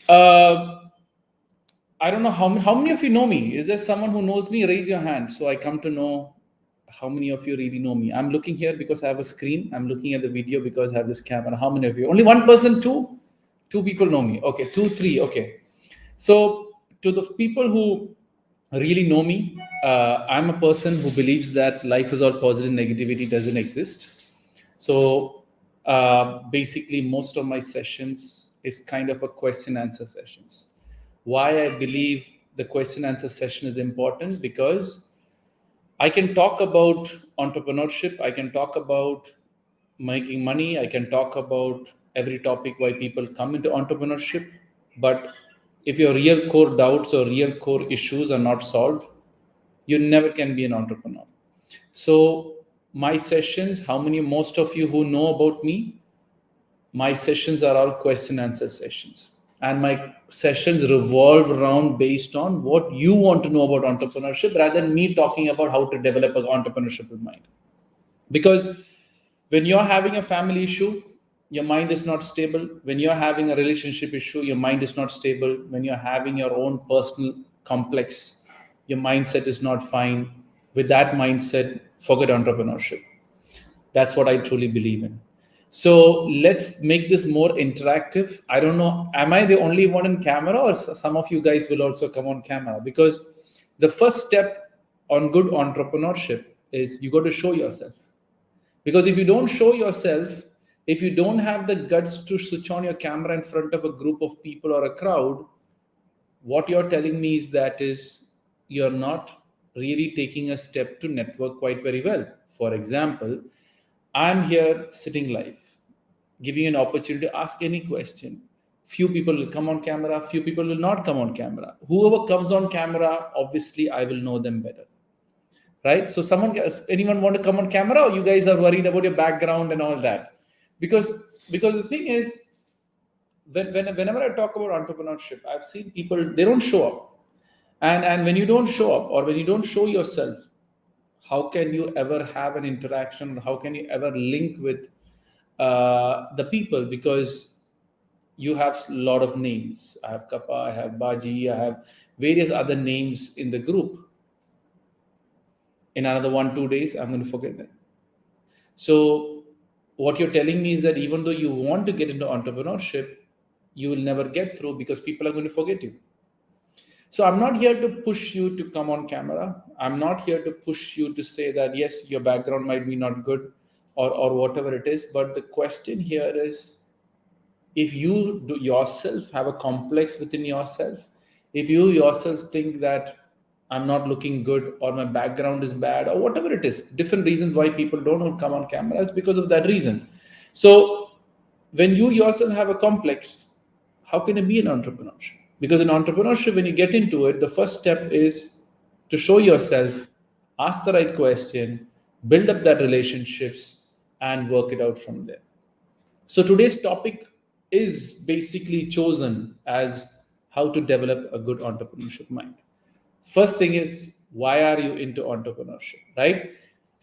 I don't know how many of you know me. Is there someone who knows me? Raise your hand so I come to know how many of you really know me. I'm looking here because I have a screen. I'm looking at the video because I have this camera. How many of you? Only one person, two? Two people know me. Okay, two, three. Okay. So to the people who really know me, I'm a person who believes that life is all positive, negativity doesn't exist. So basically, most of my sessions is kind of a question answer sessions. Why I believe the question answer session is important, because I can talk about entrepreneurship, I can talk about making money, I can talk about every topic why people come into entrepreneurship. But if your real core doubts or real core issues are not solved, you never can be an entrepreneur. So my sessions, most of you who know about me, my sessions are all question answer sessions, and my sessions revolve around based on what you want to know about entrepreneurship, rather than me talking about how to develop an entrepreneurship mind. Because when you're having a family issue, your mind is not stable. When you're having a relationship issue, your mind is not stable. When you're having your own personal complex, your mindset is not fine. With that mindset, forget entrepreneurship. That's what I truly believe in. So let's make this more interactive. I don't know, am I the only one in camera, or some of you guys will also come on camera? Because the first step on good entrepreneurship is you got to show yourself. Because if you don't show yourself, if you don't have the guts to switch on your camera in front of a group of people or a crowd, what you're telling me is that you're not really taking a step to network quite very well. For example, I'm here sitting live, giving you an opportunity to ask any question. Few people will come on camera, few people will not come on camera. Whoever comes on camera, obviously I will know them better. Right? So anyone want to come on camera, or you guys are worried about your background and all that? Because the thing is, whenever I talk about entrepreneurship, I've seen people, they don't show up. And when you don't show up, or when you don't show yourself, how can you ever have an interaction? How can you ever link with the people? Because you have a lot of names. I have Kappa, I have Baji, I have various other names in the group. In another 1-2 days, I'm going to forget them. So what you're telling me is that even though you want to get into entrepreneurship, you will never get through because people are going to forget you. So I'm not here to push you to come on camera. I'm not here to push you to say that, yes, your background might be not good, or whatever it is. But the question here is, if you do yourself have a complex within yourself, if you yourself think that I'm not looking good, or my background is bad, or whatever it is, different reasons why people don't come on camera is because of that reason. So when you yourself have a complex, how can you be an entrepreneur? Because in entrepreneurship, when you get into it, the first step is to show yourself, ask the right question, build up that relationships, and work it out from there. So today's topic is basically chosen as how to develop a good entrepreneurship mind. First thing is, why are you into entrepreneurship, right?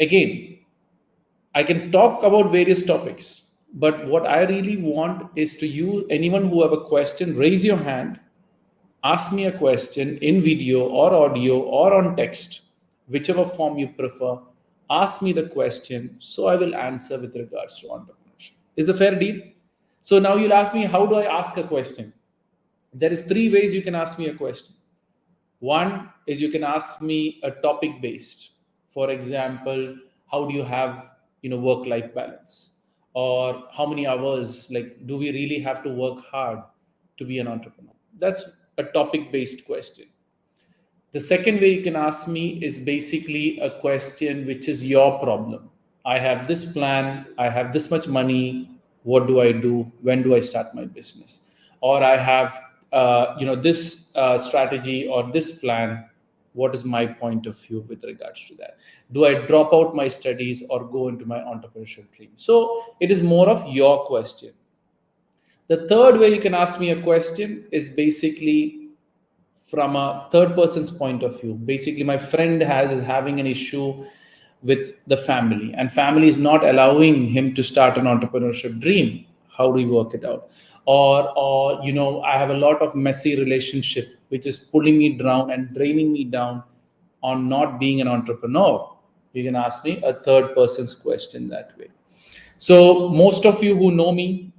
Again, I can talk about various topics, but what I really want is to you, anyone who have a question, raise your hand, ask me a question in video or audio or on text, whichever form you prefer. Ask me the question, so I will answer with regards to entrepreneurship. Is a fair deal? So now you'll ask me, how do I ask a question? There is 3 ways you can ask me a question. One is you can ask me a topic based. For example, how do you have work-life balance? Or how many hours, like, do we really have to work hard to be an entrepreneur? That's a topic based question. The second way you can ask me is basically a question which is your problem. I have this plan, I have this much money, what do I do? When do I start my business? Or I have this strategy or this plan. What is my point of view with regards to that? Do I drop out my studies or go into my entrepreneurship dream? So it is more of your question. The third way you can ask me a question is basically from a third person's point of view. Basically, my friend is having an issue with the family, and family is not allowing him to start an entrepreneurship dream. How do we work it out? or I have a lot of messy relationship which is pulling me down and draining me down on not being an entrepreneur, you can ask me a third person's question that way. So most of you who know me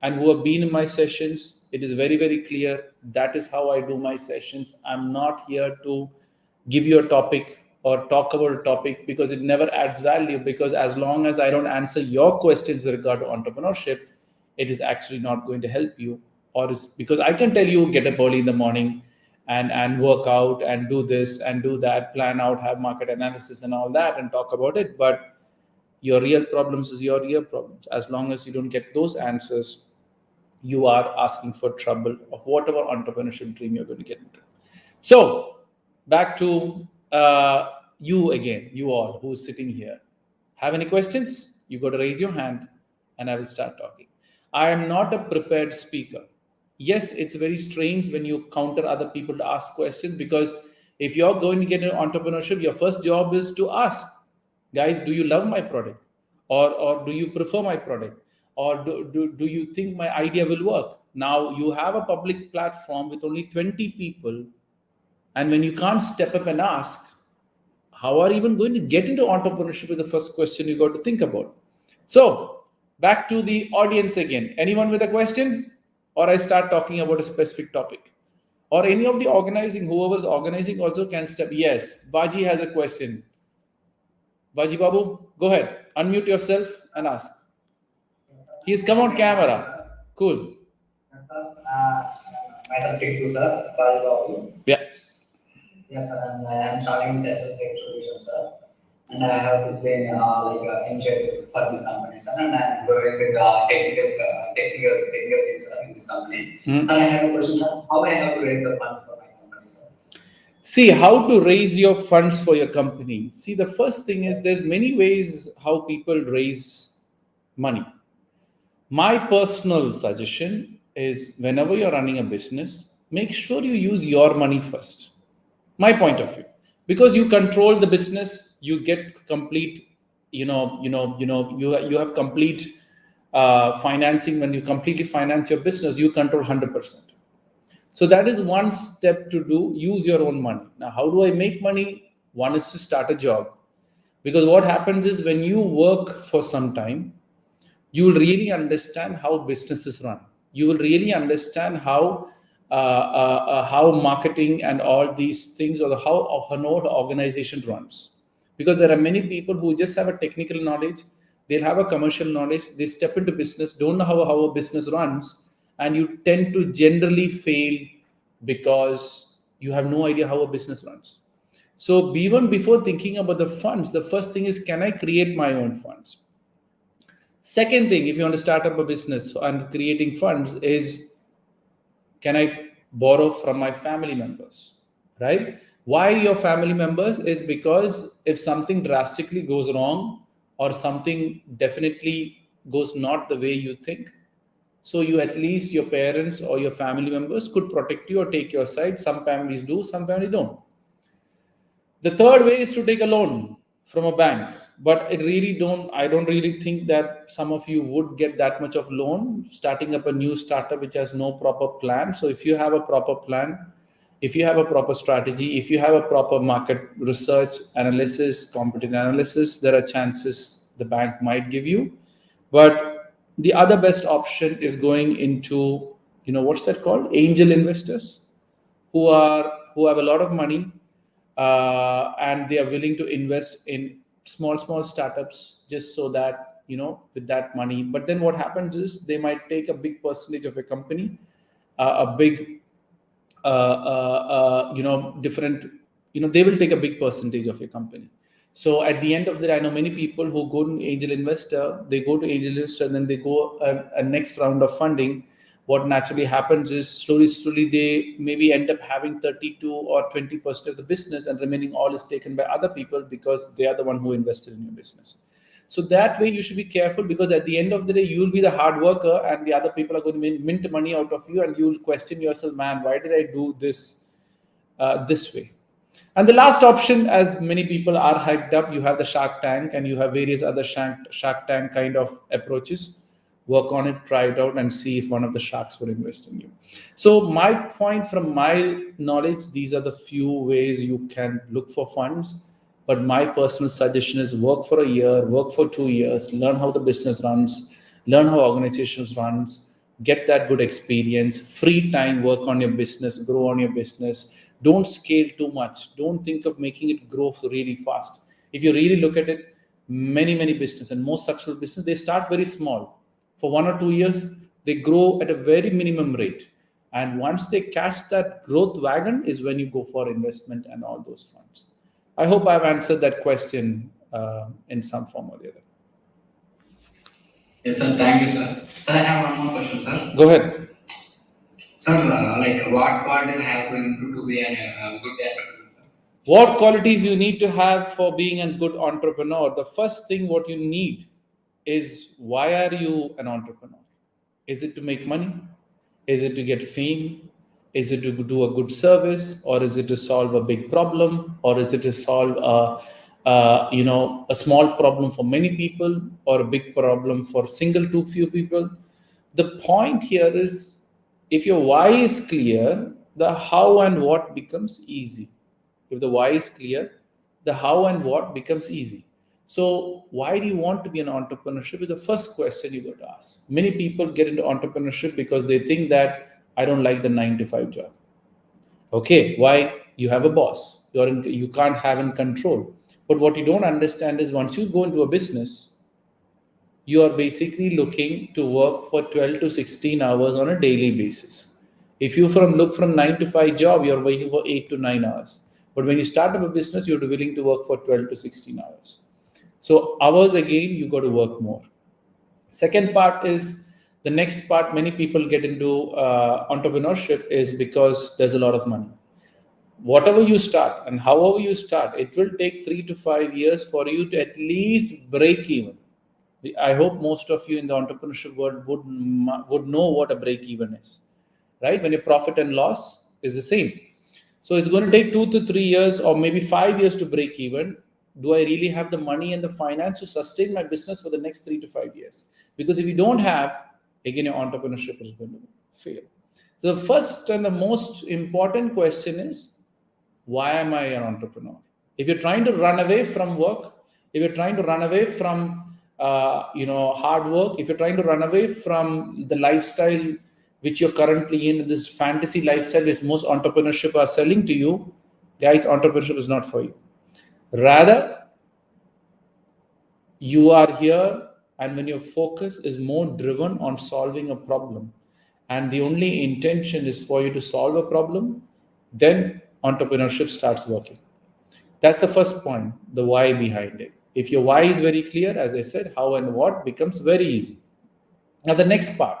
and who have been in my sessions, it is very, very clear that is how I do my sessions. I'm not here to give you a topic or talk about a topic because it never adds value, because as long as I don't answer your questions with regard to entrepreneurship, it is actually not going to help you. Or is because I can tell you get up early in the morning and work out and do this and do that, plan out, have market analysis and all that and talk about it, but your real problems is your real problems. As long as you don't get those answers, you are asking for trouble of whatever entrepreneurship dream you're going to get into. So back to you again, you all who's sitting here. Have any questions? You got to raise your hand and I will start talking. I am not a prepared speaker. Yes, it's very strange when you counter other people to ask questions, because if you're going to get into entrepreneurship, your first job is to ask, guys, do you love my product? Or do you prefer my product? Or do you think my idea will work? Now you have a public platform with only 20 people, and when you can't step up and ask, how are you even going to get into entrepreneurship is the first question you got to think about. So back to the audience again. Anyone with a question? Or I start talking about a specific topic? Or any of the organizing, whoever's organizing also can step. Yes, Baji has a question. Baji Babu, go ahead. Unmute yourself and ask. He's come on camera. Cool. Myself, Tikku, sir. Baji Babu. Yeah. Yes, sir. And I am starting this as a solution, sir. And I have been enjoyed for this company, sir. And I am going with technical things, sir, in this company. Mm-hmm. So I have a question, sir. How I have to raise the funds for my company, sir? See, how to raise your funds for your company. See, the first thing is there's many ways how people raise money. My personal suggestion is whenever you're running a business, make sure you use your money first. My point of view, because you control the business, you get complete, you have complete financing. When you completely finance your business, you control 100%. So that is one step to do. Use your own money. Now, how do I make money? One is to start a job, because what happens is when you work for some time, you will really understand how businesses run. You will really understand how marketing and all these things, or how an organization runs. Because there are many people who just have a technical knowledge, they'll have a commercial knowledge, they step into business, don't know how a business runs, and you tend to generally fail because you have no idea how a business runs. So even before thinking about the funds, the first thing is, can I create my own funds? Second thing, if you want to start up a business and creating funds, is can I borrow from my family members, right? Why your family members? Is because if something drastically goes wrong or something definitely goes not the way you think, so you at least your parents or your family members could protect you or take your side. Some families do, some families don't. The third way is to take a loan from a bank, but I don't really think that some of you would get that much of loan starting up a new startup which has no proper plan. So if you have a proper plan, if you have a proper strategy, if you have a proper market research analysis, competitive analysis, there are chances the bank might give you. But the other best option is going into, what's that called? Angel investors who have a lot of money, and they are willing to invest in small startups just so that, with that money. But then what happens is they might take a big percentage of a company, they will take a big percentage of your company. So at the end of the day, I know many people who go to angel investor, and then they go a next round of funding. What naturally happens is slowly they maybe end up having 32 or 20% of the business, and remaining all is taken by other people because they are the one who invested in your business. So that way you should be careful, because at the end of the day, you'll be the hard worker and the other people are going to mint money out of you, and you'll question yourself, man, why did I do this this way? And the last option, as many people are hyped up, you have the Shark Tank and you have various other Shark Tank kind of approaches. work on it, try it out, and see if one of the sharks would invest in you. So my point, from my knowledge, these are the few ways you can look for funds. But my personal suggestion is work for a year, work for 2 years, learn how the business runs, learn how organizations runs, get that good experience. Free time, work on your business, grow on your business. Don't scale too much. Don't think of making it grow really fast. If you really look at it, many business and most successful business, they start very small. For 1 or 2 years, they grow at a very minimum rate. And once they catch that growth wagon is when you go for investment and all those funds. I hope I've answered that question in some form or the other. Yes, sir. Thank you, sir. Sir, I have one more question, sir. Go ahead. Sir, like what qualities I have to improve to be a good entrepreneur? What qualities you need to have for being a good entrepreneur? The first thing what you need is, why are you an entrepreneur? Is it to make money? Is it to get fame? Is it to do a good service, or is it to solve a big problem, or is it to solve a small problem for many people, or a big problem for single to few people? The point here is, if your why is clear, the how and what becomes easy. If the why is clear, the how and what becomes easy. So why do you want to be an entrepreneurship is the first question you got to ask. Many people get into entrepreneurship because they think that I don't like the 9 to 5 job. Okay, why? You have a boss. You can't have in control. But what you don't understand is, once you go into a business, you are basically looking to work for 12 to 16 hours on a daily basis. If you look from 9 to 5 job, you're working for 8 to 9 hours. But when you start up a business, you're willing to work for 12 to 16 hours. So hours, again, you got to work more. Second part is, the next part many people get into entrepreneurship is because there's a lot of money. Whatever you start and however you start, it will take 3 to 5 years for you to at least break even. I hope most of you in the entrepreneurship world would know what a break even is, right? When your profit and loss is the same. So it's going to take 2 to 3 years or maybe 5 years to break even. Do I really have the money and the finance to sustain my business for the next 3 to 5 years? Because if you don't have, again, your entrepreneurship is going to fail. So the first and the most important question is, why am I an entrepreneur? If you're trying to run away from work, if you're trying to run away from hard work, if you're trying to run away from the lifestyle which you're currently in, this fantasy lifestyle which most entrepreneurship are selling to you, guys, entrepreneurship is not for you. Rather, you are here, and when your focus is more driven on solving a problem, and the only intention is for you to solve a problem, then entrepreneurship starts working. That's the first point, the why behind it. If your why is very clear, as I said, how and what becomes very easy. Now, the next part.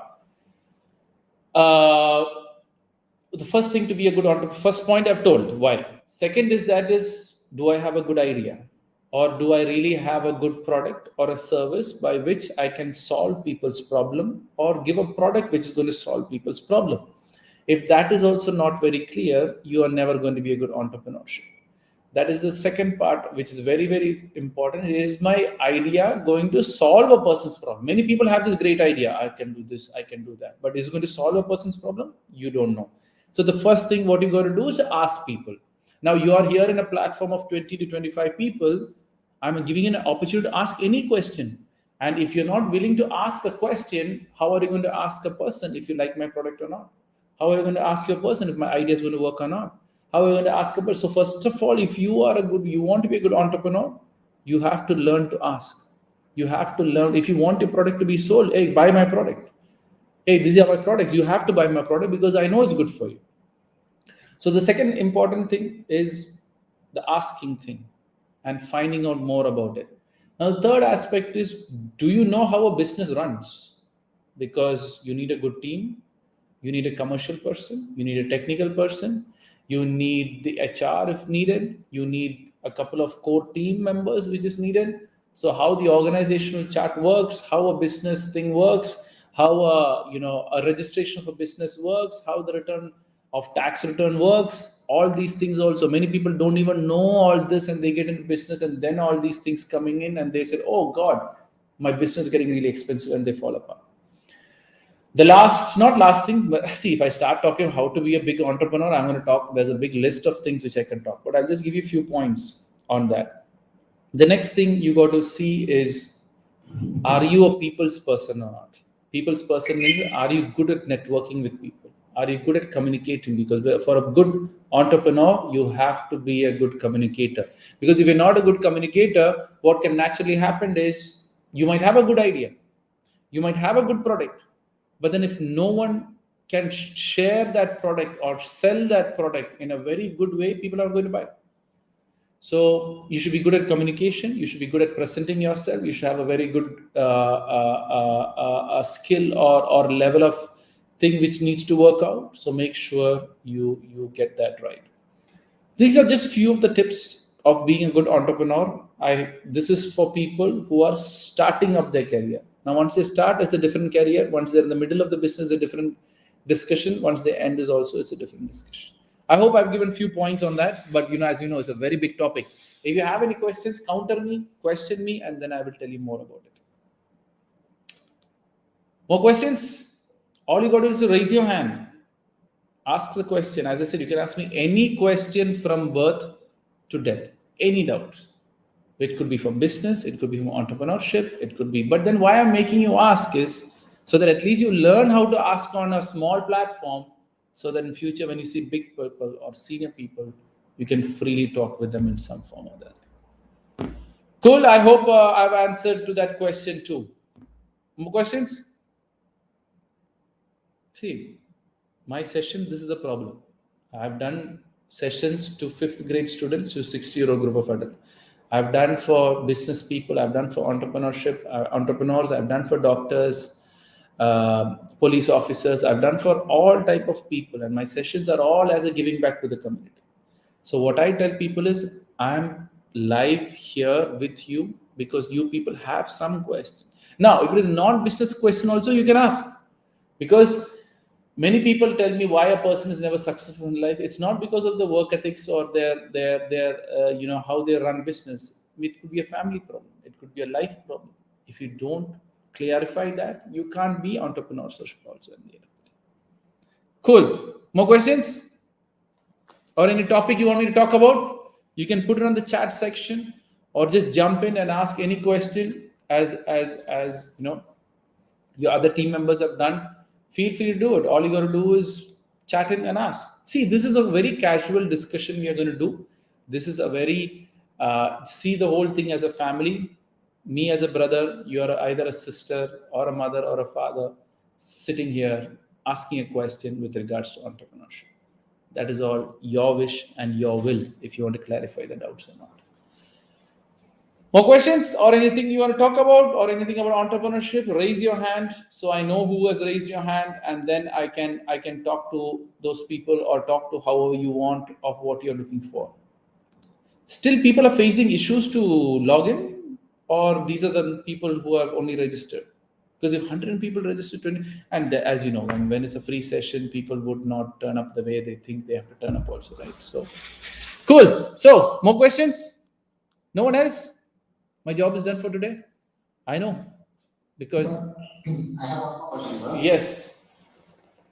The first thing to be a good entrepreneur, first point I've told, why. Second is, do I have a good idea? Or do I really have a good product or a service by which I can solve people's problem, or give a product which is going to solve people's problem? If that is also not very clear, you are never going to be a good entrepreneurship. That is the second part, which is very, very important. Is my idea going to solve a person's problem? Many people have this great idea. I can do this, I can do that. But is it going to solve a person's problem? You don't know. So the first thing what you got to do is ask people. Now you are here in a platform of 20 to 25 people. I'm giving you an opportunity to ask any question. And if you're not willing to ask a question, how are you going to ask a person if you like my product or not? How are you going to ask your person if my idea is going to work or not? How are you going to ask a person? So first of all, if you want to be a good entrepreneur, you have to learn to ask. You have to learn. If you want your product to be sold, hey, buy my product. Hey, these are my products. You have to buy my product because I know it's good for you. So the second important thing is the asking thing and finding out more about it. Now, the third aspect is, do you know how a business runs? Because you need a good team. You need a commercial person. You need a technical person. You need the HR if needed. You need a couple of core team members which is needed. So how the organizational chart works, how a business thing works, how a registration of a business works, how the return of tax return works, all these things also. Many people don't even know all this, and they get into business, and then all these things coming in, and they say, oh God, my business is getting really expensive, and they fall apart. The not last thing, but see, if I start talking how to be a big entrepreneur, I'm going to talk. There's a big list of things which I can talk, but I'll just give you a few points on that. The next thing you got to see is, are you a people's person or not? People's person means, are you good at networking with people? Are you good at communicating? Because for a good entrepreneur, you have to be a good communicator. Because if you're not a good communicator, what can naturally happen is you might have a good idea, you might have a good product, but then if no one can share that product or sell that product in a very good way, people are going to buy. So you should be good at communication. You should be good at presenting yourself. You should have a very good skill or level of thing which needs to work out. So make sure you get that right. These are just few of the tips of being a good entrepreneur. This is for people who are starting up their career. Now, once they start, it's a different career. Once they're in the middle of the business, a different discussion. Once they end, it's a different discussion. I hope I've given a few points on that, but as you know, it's a very big topic. If you have any questions, counter me, question me, and then I will tell you more about it. More questions? All you got to do is to raise your hand. Ask the question. As I said, you can ask me any question from birth to death, any doubts. It could be from business, it could be from entrepreneurship, it could be. But then why I'm making you ask is so that at least you learn how to ask on a small platform, so that in future when you see big people or senior people, you can freely talk with them in some form or that. Cool. I hope I've answered to that question too. More questions? See, my session, this is a problem. I've done sessions to 5th grade students to 60-year-old group of adults. I've done for business people, I've done for entrepreneurs, I've done for doctors, police officers, I've done for all type of people, and my sessions are all as a giving back to the community. So what I tell people is, I'm live here with you because you people have some question. Now, if it is non-business question also, you can ask, because many people tell me why a person is never successful in life. It's not because of the work ethics or their how they run business. It could be a family problem. It could be a life problem. If you don't clarify that, you can't be entrepreneurship also in the end of the day. Cool. More questions? Or any topic you want me to talk about? You can put it on the chat section, or just jump in and ask any question as your other team members have done. Feel free to do it. All you got to do is chat in and ask. See, this is a very casual discussion we are going to do. This is a very see the whole thing as a family. Me as a brother, you are either a sister or a mother or a father sitting here asking a question with regards to entrepreneurship. That is all your wish and your will, if you want to clarify the doubts or not. More questions or anything you want to talk about, or anything about entrepreneurship? Raise your hand so I know who has raised your hand, and then I can talk to those people or talk to however you want of what you're looking for. Still, people are facing issues to log in, or these are the people who have only registered? Because if 100 people register 20, and as you know, when it's a free session, people would not turn up the way they think they have to turn up also, right? So, cool. So, more questions? No one else? My job is done for today. I know, because I have one more question, sir. Yes.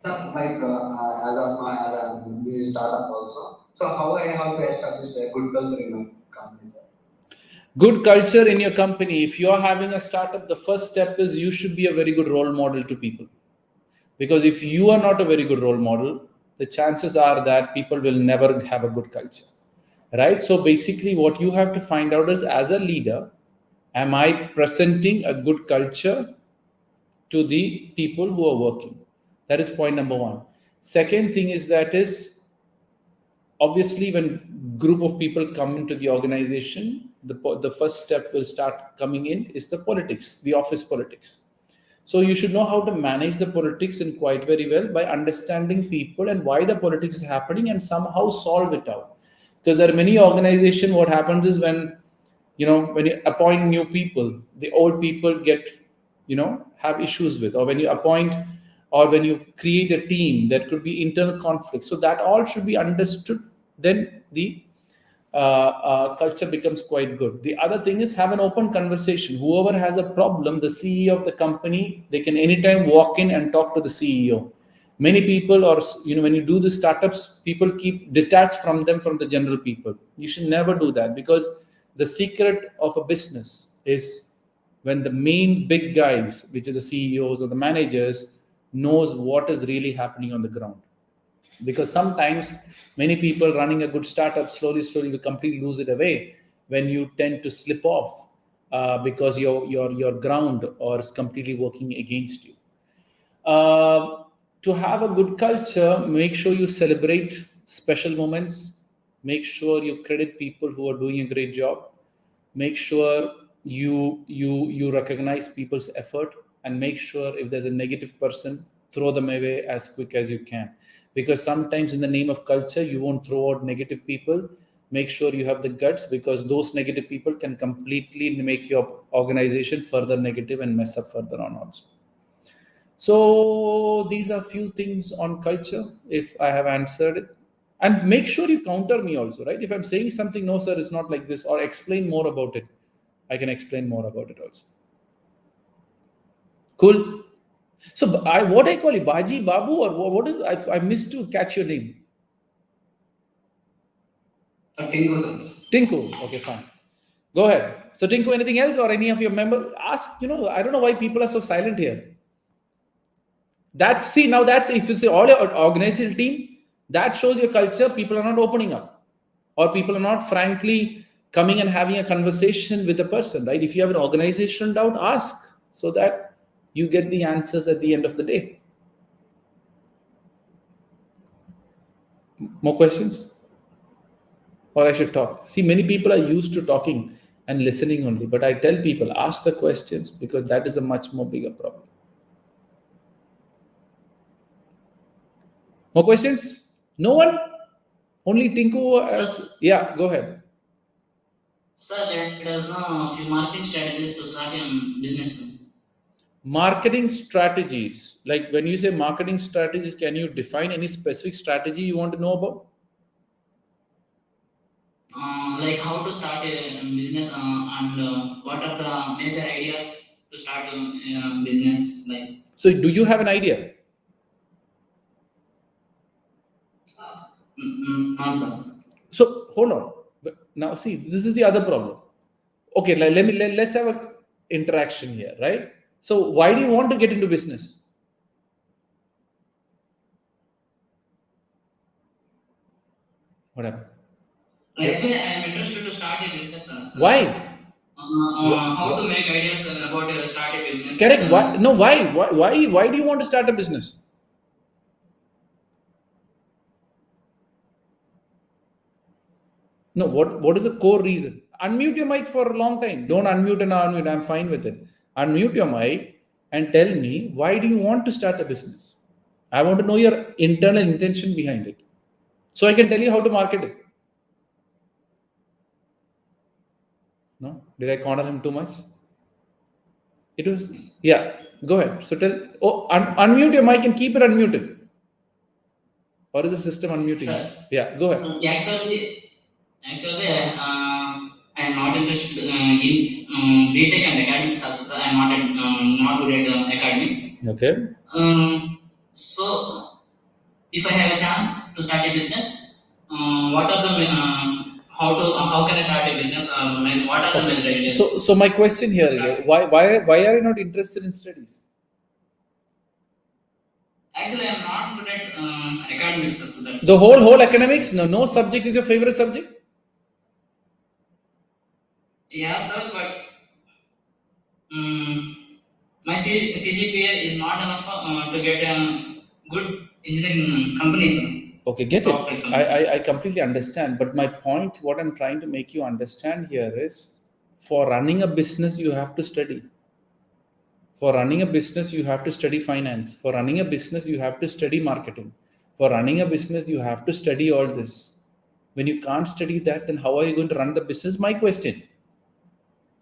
Sir, like as of now, as I'm this is startup also. So how I have to establish a good culture in my company, sir? Good culture in your company. If you're having a startup, the first step is you should be a very good role model to people. Because if you are not a very good role model, the chances are that people will never have a good culture, right? So basically what you have to find out is, as a leader, am I presenting a good culture to the people who are working? That is point number one. Second thing is obviously when group of people come into the organization, the first step will start coming in is the politics, the office politics. So you should know how to manage the politics in quite very well by understanding people and why the politics is happening, and somehow solve it out. Because there are many organizations, what happens is when you appoint new people, the old people get have issues with, or when you appoint or when you create a team, there could be internal conflicts. So that all should be understood. Then the culture becomes quite good. The other thing is have an open conversation. Whoever has a problem, the CEO of the company, they can anytime walk in and talk to the CEO. Many people, or when you do the startups, people keep detached from them, from the general people. You should never do that, because the secret of a business is when the main big guys, which is the CEOs or the managers, knows what is really happening on the ground. Because sometimes many people running a good startup slowly will completely lose it away when you tend to slip off, because your ground or is completely working against you. To have a good culture, make sure you celebrate special moments, make sure you credit people who are doing a great job, make sure you recognize people's effort, and make sure if there's a negative person, throw them away as quick as you can. Because sometimes in the name of culture, you won't throw out negative people. Make sure you have the guts, because those negative people can completely make your organization further negative and mess up further on also. So these are few things on culture, if I have answered it. And make sure you counter me also, right? If I'm saying something, no, sir, it's not like this, or explain more about it, I can explain more about it also. Cool. So what I call you, Baji, Babu, or what is, I missed to catch your name. Tinku, sir. Tinku. Okay, fine. Go ahead. So Tinku, anything else, or any of your members? Ask, I don't know why people are so silent here. That's if it's all your organizational team, that shows your culture. People are not opening up, or people are not frankly coming and having a conversation with the person, right? If you have an organizational doubt, ask, so that you get the answers at the end of the day. More questions? Or I should talk? See, many people are used to talking and listening only, but I tell people, ask the questions, because that is a much more bigger problem. More questions? No one? Only Tinku has... Yeah, go ahead. Sir, let us know a few marketing strategies to start a business. Marketing strategies. Like when you say marketing strategies, can you define any specific strategy you want to know about? Like how to start a business, and what are the major ideas to start a business? Like, so, do you have an idea? No, sir. So, hold on. Now, see, this is the other problem. Okay, let's have a interaction here, right? So, why do you want to get into business? What happened? Actually, I am interested to start a business, sir. Why? How to make ideas about start a business? Correct. Why? No. Why? Why do you want to start a business? No. What is the core reason? Unmute your mic for a long time. Don't unmute and unmute. I'm fine with it. Unmute your mic and tell me, why do you want to start a business? I want to know your internal intention behind it, so I can tell you how to market it. No? Did I corner him too much? It was... Yeah. Go ahead. So tell... Oh, unmute your mic and keep it unmuted. Or is the system unmuting? Sir, Yeah. Go ahead. Actually, I am not interested in BTech and academics also, sir. I am not good at academics. Okay. So, if I have a chance to start a business, what are the how can I start a business? What are the major ideas? So my question here is, why are you not interested in studies? Actually, I am not good at academics, so that's the whole academics. No subject is your favorite subject. Yeah, sir, but my CGPA is not enough to get a good engineering company, sir. Okay, get it. I completely understand. But my point, what I'm trying to make you understand here is, for running a business, you have to study. For running a business, you have to study finance. For running a business, you have to study marketing. For running a business, you have to study all this. When you can't study that, then how are you going to run the business? My question.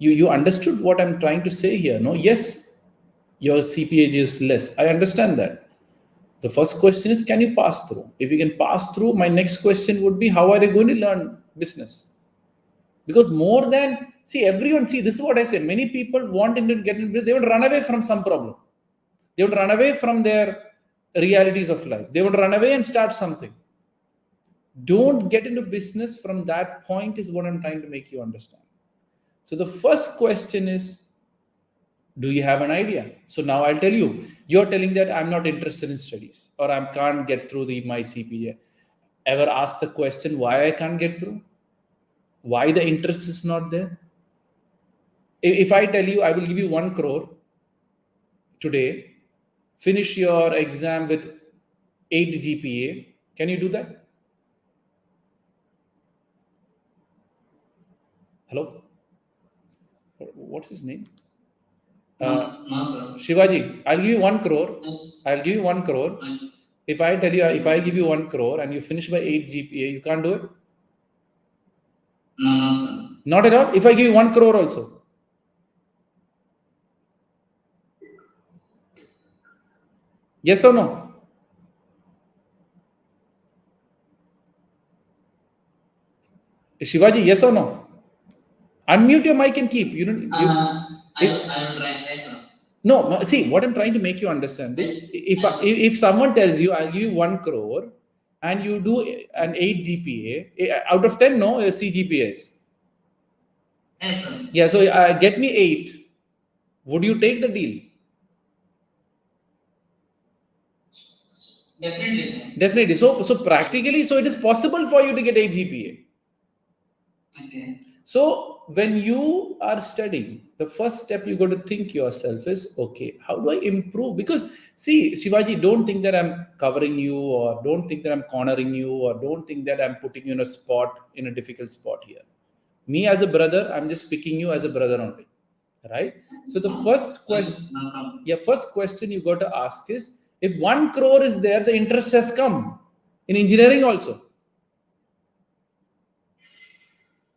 You understood what I'm trying to say here, no? Yes, your CPA is less. I understand that. The first question is, can you pass through? If you can pass through, my next question would be, how are you going to learn business? Because more than, see, everyone, see, this is what I say. Many people want to get into, they would run away from some problem. They would run away from their realities of life. They would run away and start something. Don't get into business from that point, is what I'm trying to make you understand. So the first question is, do you have an idea? So now I'll tell you, you're telling that I'm not interested in studies, or I can't get through my CPA. Ever ask the question why I can't get through? Why the interest is not there? If I tell you I will give you 1 crore today, finish your exam with 8 GPA, can you do that? Hello? What's his name? No, sir. Shivaji, I'll give you 1 crore. Yes. I'll give you 1 crore. If I tell you, if I give you 1 crore and you finish by 8 GPA, you can't do it? No, sir. Not at all. If I give you 1 crore also. Yes or no? Shivaji, yes or no? Unmute your mic and keep. You don't. I will try, sir. No, see, what I'm trying to make you understand is, if someone tells you, I'll give you 1 crore and you do an 8 GPA, out of 10, no, CGPAs. Yes, sir. Yeah, so get me 8. Would you take the deal? Definitely, sir. Definitely. So practically, so it is possible for you to get 8 GPA. Okay. So when you are studying, the first step you got to think yourself is, okay, how do I improve? Because see, Shivaji, don't think that I'm covering you, or don't think that I'm cornering you, or don't think that I'm putting you in a difficult spot here. Me as a brother, I'm just picking you as a brother only, right? So the first question you got to ask is, if 1 crore is there, the interest has come in engineering also.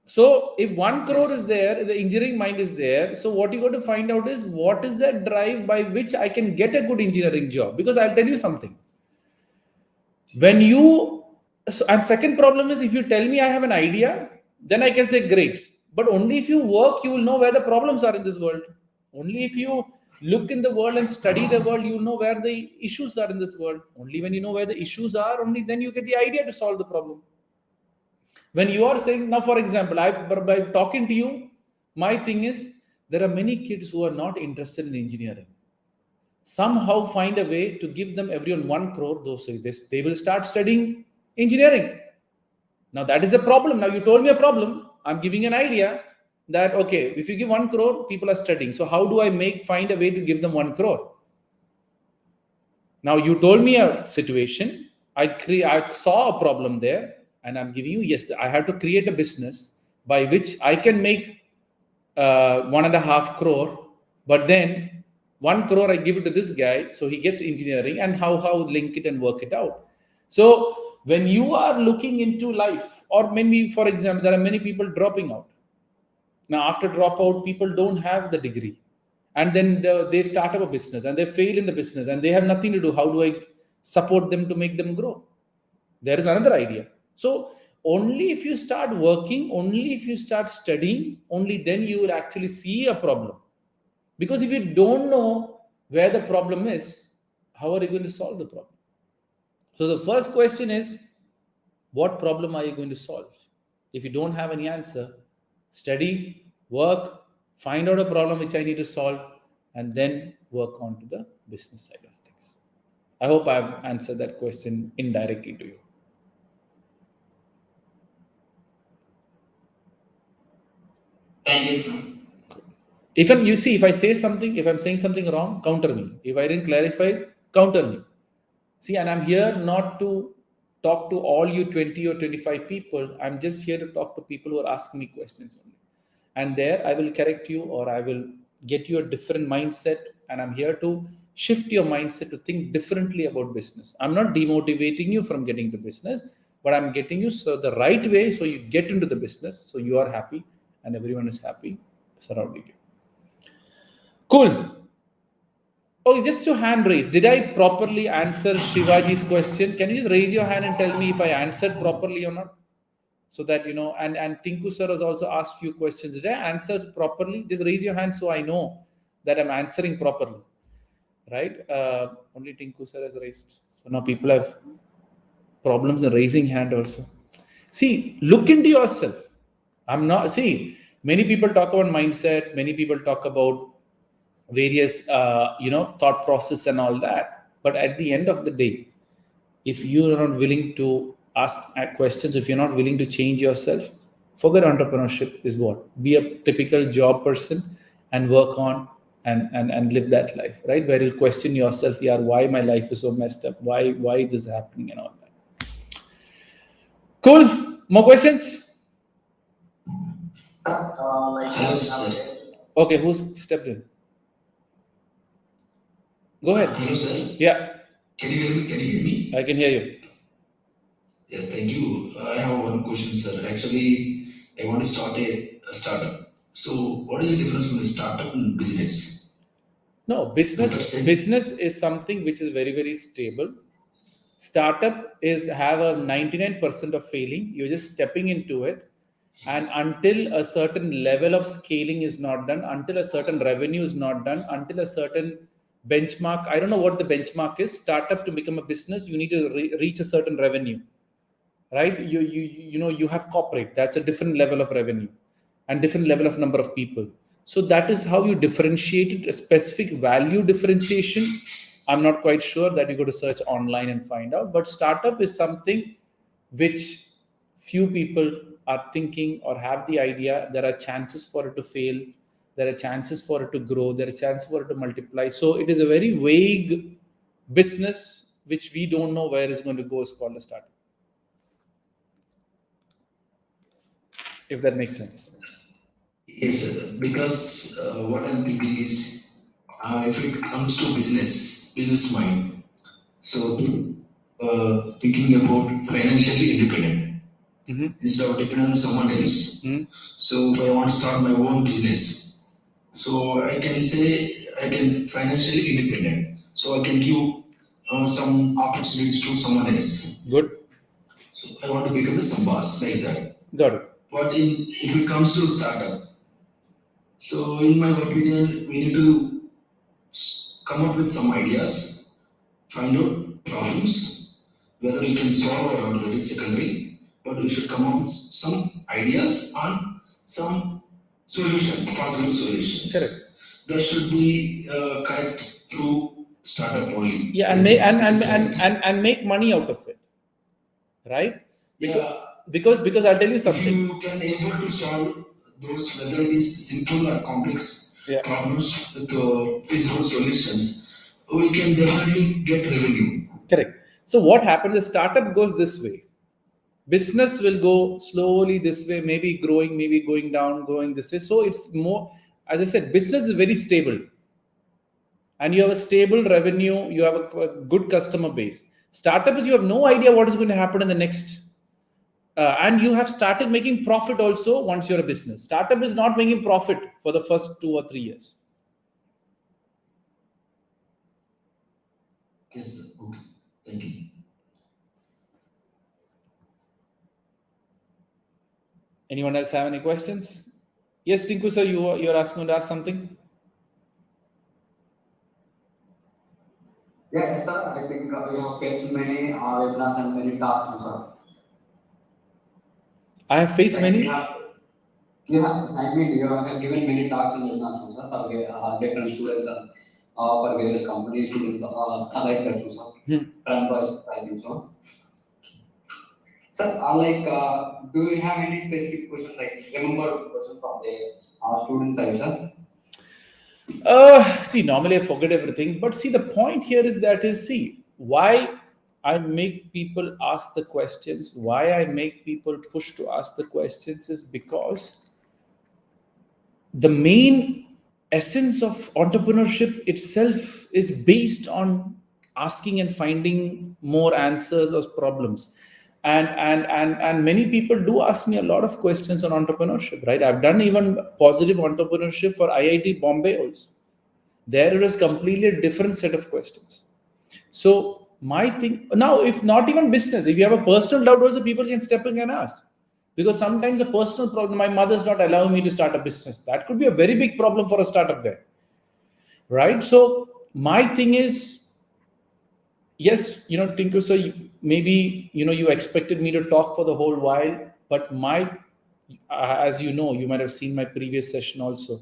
So if 1 crore is there, the engineering mind is there. So what you got to find out is, what is that drive by which I can get a good engineering job? Because I'll tell you something. And second problem is, if you tell me I have an idea, then I can say great. But only if you work, you will know where the problems are in this world. Only if you look in the world and study the world, you know where the issues are in this world. Only when you know where the issues are, only then you get the idea to solve the problem. When you are saying, now for example, by talking to you, my thing is, there are many kids who are not interested in engineering. Somehow find a way to give them everyone 1 crore, they will start studying engineering. Now that is the problem. Now you told me a problem. I'm giving an idea that, okay, if you give 1 crore, people are studying. So how do I find a way to give them 1 crore? Now you told me a situation. I saw a problem there, and I'm giving you, yes, I have to create a business by which I can make 1.5 crore, but then 1 crore I give it to this guy, so he gets engineering, and how link it and work it out. So when you are looking into life, or maybe, for example, there are many people dropping out. Now after dropout, people don't have the degree, and then they start up a business and they fail in the business and they have nothing to do. How do I support them to make them grow? There is another idea. So only if you start working, only if you start studying, only then you will actually see a problem. Because if you don't know where the problem is, how are you going to solve the problem? So the first question is, what problem are you going to solve? If you don't have any answer, study, work, find out a problem which I need to solve, and then work on to the business side of things. I hope I've answered that question indirectly to you. Thank you, sir. If I say something, if I'm saying something wrong, counter me. If I didn't clarify, counter me. See, and I'm here not to talk to all you 20 or 25 people. I'm just here to talk to people who are asking me questions only. And there I will correct you, or I will get you a different mindset. And I'm here to shift your mindset to think differently about business. I'm not demotivating you from getting to business, but I'm getting you the right way, so you get into the business, so you are happy and everyone is happy surrounding you. Cool. Oh, just your hand raised. Did I properly answer Shivaji's question? Can you just raise your hand and tell me if I answered properly or not? so that and Tinku sir has also asked few questions. Did I answer properly? Just raise your hand so I know that I'm answering properly, right? Only Tinku sir has raised, so now people have problems in raising hand also. See, look into yourself. I'm not, see, many people talk about mindset, many people talk about various thought process and all that, but at the end of the day, if you're not willing to ask questions, if you're not willing to change yourself, forget entrepreneurship is what. Be a typical job person and work on and live that life, right? Where you'll question yourself, yeah, why my life is so messed up? Why is this happening and all that? Cool. More questions? Okay, who's stepped in? Go ahead. Hello, sir. Yeah. Can you hear me? Can you hear me? I can hear you. Yeah, thank you. I have one question, sir. Actually, I want to start a startup. So, what is the difference between startup and business? No, business is something which is very, very stable. Startup is have a 99% of failing. You're just stepping into it, and until a certain level of scaling is not done, until a certain revenue is not done, until a certain benchmark, I don't know what the benchmark is. Startup to become a business, you need to reach a certain revenue, right? You have corporate, that's a different level of revenue and different level of number of people. So that is how you differentiate it. A specific value differentiation, I'm not quite sure, that you go to search online and find out. But startup is something which few people are thinking or have the idea. There are chances for it to fail, there are chances for it to grow, there are chances for it to multiply. So it is a very vague business which we don't know where it's going to go. Is called a startup, if that makes sense. Yes, sir. Because what I'm thinking is, if it comes to business mind, so thinking about financially independent instead of depending on someone else. So if I want to start my own business, so I can say I can financially independent. So I can give some opportunities to someone else. Good. So I want to become some boss like that. Got it. But if it comes to startup, so in my opinion, we need to come up with some ideas, find out problems, whether you can solve or not, that is secondary. But we should come up with some ideas on some solutions, possible solutions. Correct. That should be correct through startup only. Yeah, and make money out of it, right? Because I'll tell you something. If you can able to solve those, whether it is simple or complex problems with feasible solutions, we can definitely get revenue. Correct. So what happens? The startup goes this way. Business will go slowly this way, maybe growing, maybe going down, going this way. So it's more, as I said, business is very stable. And you have a stable revenue, you have a good customer base. Startup is you have no idea what is going to happen in the next. And you have started making profit also once you're a business. Startup is not making profit for the first 2 or 3 years. Yes, sir. Okay. Thank you. Anyone else have any questions? Yes, Tinku sir, you're asking to ask something? Yeah, sir. I think you have faced many webinars and many talks, sir. I have faced many. Yeah, I mean, you have given many talks and webinars, sir, for different students, for various company students, like that, sir. I think so. Sir, do you have any specific question, like remember question from the student side, sir? See, normally I forget everything, but see, the point here is that why I make people ask the questions, why I make people push to ask the questions is because the main essence of entrepreneurship itself is based on asking and finding more answers or problems. And many people do ask me a lot of questions on entrepreneurship, right? I've done even positive entrepreneurship for IIT Bombay also. There it is completely a different set of questions. So my thing now, if not even business, if you have a personal doubt also, people can step in and ask. Because sometimes a personal problem, my mother's not allowing me to start a business. That could be a very big problem for a startup there. Right? So my thing is, yes, Tinku sir, maybe, you expected me to talk for the whole while, but as you might have seen my previous session also.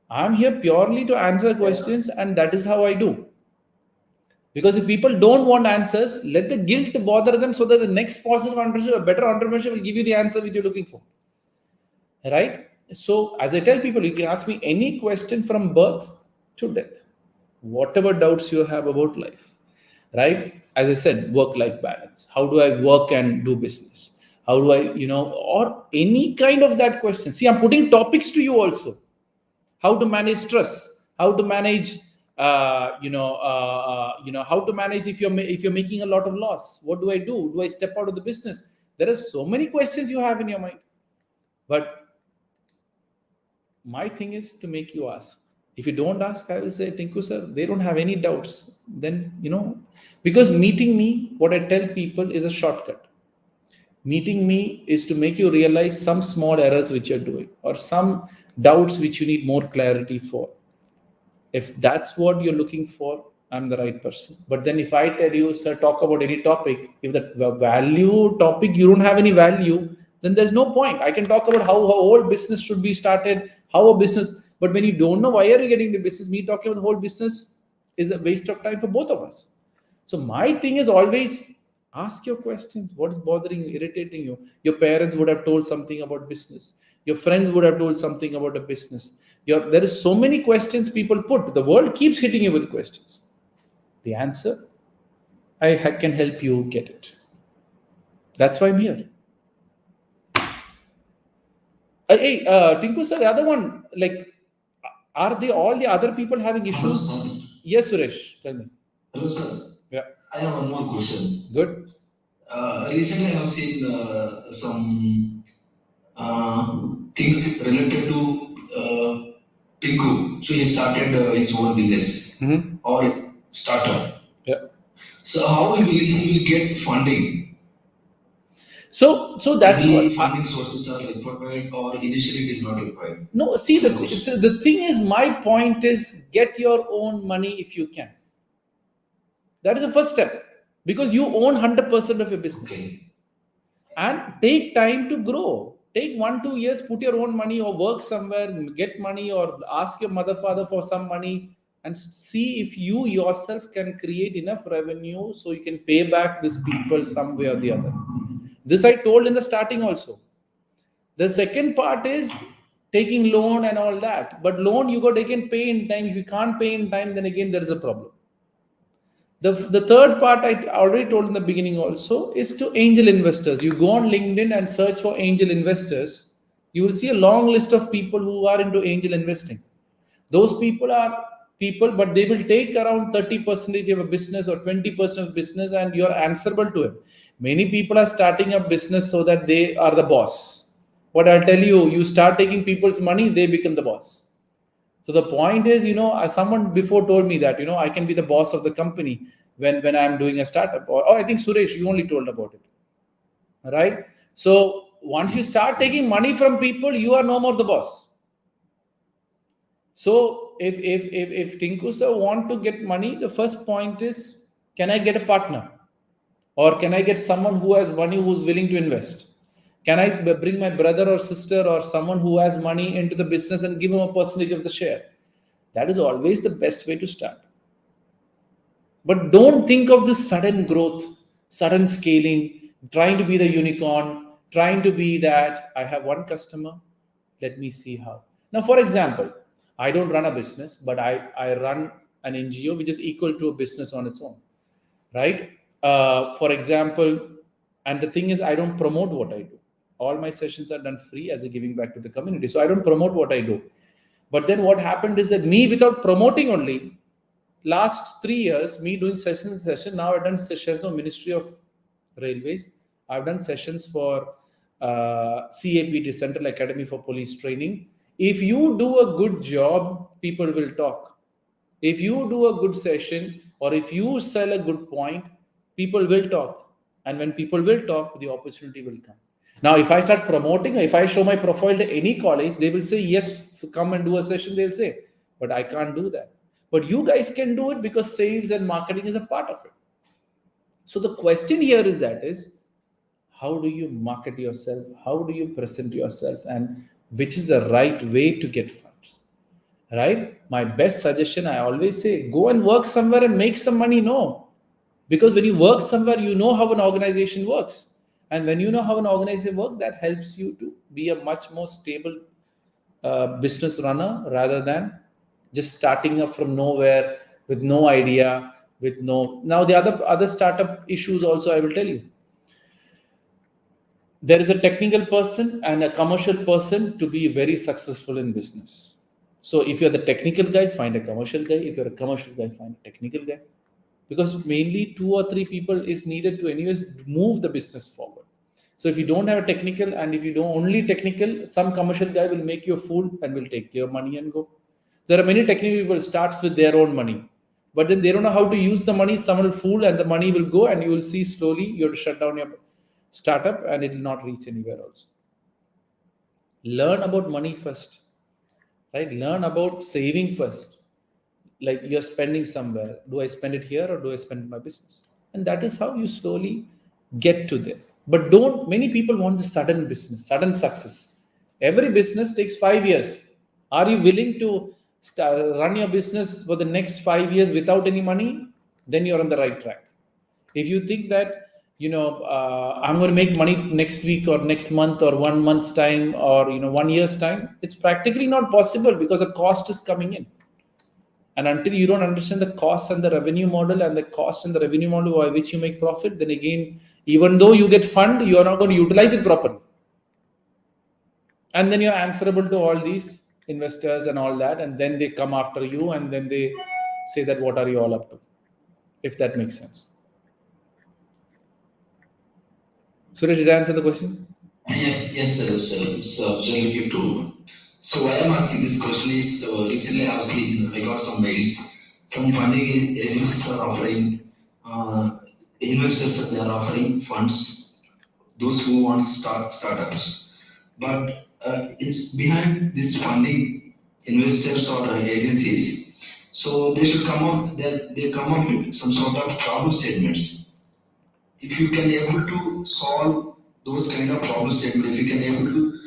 I'm here purely to answer questions, and that is how I do. Because if people don't want answers, let the guilt bother them so that the next positive entrepreneurship, a better entrepreneurship will give you the answer which you're looking for. Right? So, as I tell people, you can ask me any question from birth to death, whatever doubts you have about life. Right? As I said, work-life balance. How do I work and do business? How do I, or any kind of that question. See, I'm putting topics to you also. How to manage stress, how to manage how to manage if you're making a lot of loss. What do? Do I step out of the business? There are so many questions you have in your mind, but my thing is to make you ask. If you don't ask, I will say, Tinku sir, they don't have any doubts. Then, because meeting me, what I tell people is a shortcut. Meeting me is to make you realize some small errors which you're doing, or some doubts which you need more clarity for. If that's what you're looking for, I'm the right person. But then if I tell you, sir, talk about any topic, if the value topic, you don't have any value, then there's no point. I can talk about how whole business should be started, how a business, but when you don't know why are you getting the business, me talking about the whole business is a waste of time for both of us. So my thing is always ask your questions. What is bothering you, irritating you? Your parents would have told something about business. Your friends would have told something about a business. There is so many questions people put. The world keeps hitting you with questions. The answer, I can help you get it. That's why I'm here. Hey, Tinku sir, the other one, are they all the other people having issues? Hello, sir. Yes, Suresh, tell me. Hello, sir. Yeah. I have one more question. Good. Recently, I have seen some things related to Tinku. So he started his own business or startup. Yeah. So how he will get funding? So that's Any what funding sources are required, or initially it is not required? No, see, the thing is, my point is get your own money if you can. That is the first step, because you own 100% of your business. Okay. And take time to grow. Take 1-2 years, put your own money or work somewhere, get money, or ask your mother, father for some money, and see if you yourself can create enough revenue so you can pay back these people some way or the other. This I told in the starting also. The second part is taking loan and all that. But loan, you got to again pay in time. If you can't pay in time, then again there is a problem. The third part I already told in the beginning also is to angel investors. You go on LinkedIn and search for angel investors. You will see a long list of people who are into angel investing. Those people are people, but they will take around 30% of a business or 20% of business, and you are answerable to it. Many people are starting a business so that they are the boss. But I'll tell you, you start taking people's money, they become the boss. So the point is, someone before told me that, I can be the boss of the company when I'm doing a startup. Or I think Suresh, you only told about it. Right? So once you start taking money from people, you are no more the boss. So if Tinku sir want to get money, the first point is, can I get a partner? Or can I get someone who has money who's willing to invest? Can I bring my brother or sister or someone who has money into the business and give him a percentage of the share? That is always the best way to start. But don't think of this sudden growth, sudden scaling, trying to be the unicorn, trying to be that. I have one customer, let me see how. Now, for example, I don't run a business, but I run an NGO which is equal to a business on its own, right? For example, and the thing is, I don't promote what I do. All my sessions are done free as a giving back to the community. So I don't promote what I do. But then what happened is that me, without promoting only, last 3 years, me doing session, now I've done sessions of Ministry of Railways. I've done sessions for CAPT, Central Academy for Police Training. If you do a good job, people will talk. If you do a good session, or if you sell a good point, people will talk. And when people will talk, the opportunity will come. Now, if I start promoting, if I show my profile to any college, they will say, yes, come and do a session, they'll say, but I can't do that. But you guys can do it because sales and marketing is a part of it. So the question here is how do you market yourself? How do you present yourself? And which is the right way to get funds? Right? My best suggestion, I always say, go and work somewhere and make some money. No, because when you work somewhere, you know how an organization works. And when you know how an organization works, that helps you to be a much more stable business runner rather than just starting up from nowhere with no idea, with no. Now, the other startup issues also, I will tell you. There is a technical person and a commercial person to be very successful in business. So if you're the technical guy, find a commercial guy. If you're a commercial guy, find a technical guy. Because mainly 2 or 3 people is needed to anyways move the business forward. So if you don't have a technical, and if you don't only technical, some commercial guy will make you a fool and will take your money and go. There are many technical people starts with their own money, but then they don't know how to use the money. Someone will fool and the money will go, and you will see slowly you have to shut down your startup and it will not reach anywhere also. Learn about money first, right? Learn about saving first. Like you're spending somewhere, do I spend it here or do I spend my business? And that is how you slowly get to there. But don't, many people want the sudden business, sudden success. Every business takes 5 years. Are you willing to run your business for the next 5 years without any money? Then you're on the right track. If you think that, I'm going to make money next week or next month or 1 month's time or 1 year's time, it's practically not possible because a cost is coming in. And until you don't understand the cost and the revenue model and the cost and the revenue model by which you make profit, then again, even though you get fund, you are not going to utilize it properly. And then you're answerable to all these investors and all that. And then they come after you and then they say that, what are you all up to? If that makes sense. Suresh, did I answer the question? Yes, sir. So absolutely true. So why I'm asking this question is recently I got some mails from funding agencies are offering investors they are offering funds those who want to start startups, but it's behind this funding investors or agencies. So they should come up that they come up with some sort of problem statements. If you can able to solve those kind of problem statements, if you can able to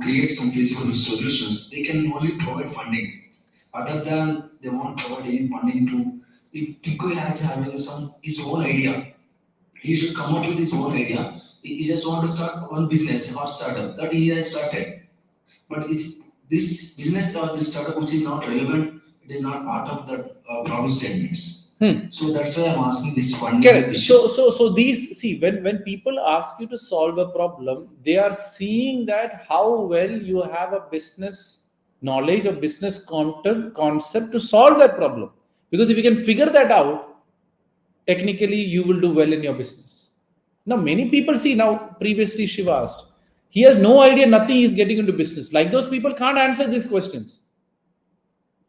create some feasible solutions, they can only provide funding. Other than they won't provide any funding to. If Kiko has having some his own idea, he should come up with his own idea. He just want to start one business or startup that he has started. But it's this business or this startup which is not relevant, it is not part of the problem statements. So that's why I'm asking this funding. Correct. So these, see, when people ask you to solve a problem, they are seeing that how well you have a business knowledge or business concept to solve that problem. Because if you can figure that out, technically you will do well in your business. Now, many people see now, previously Shiva asked, he has no idea, nothing is getting into business. Like those people can't answer these questions.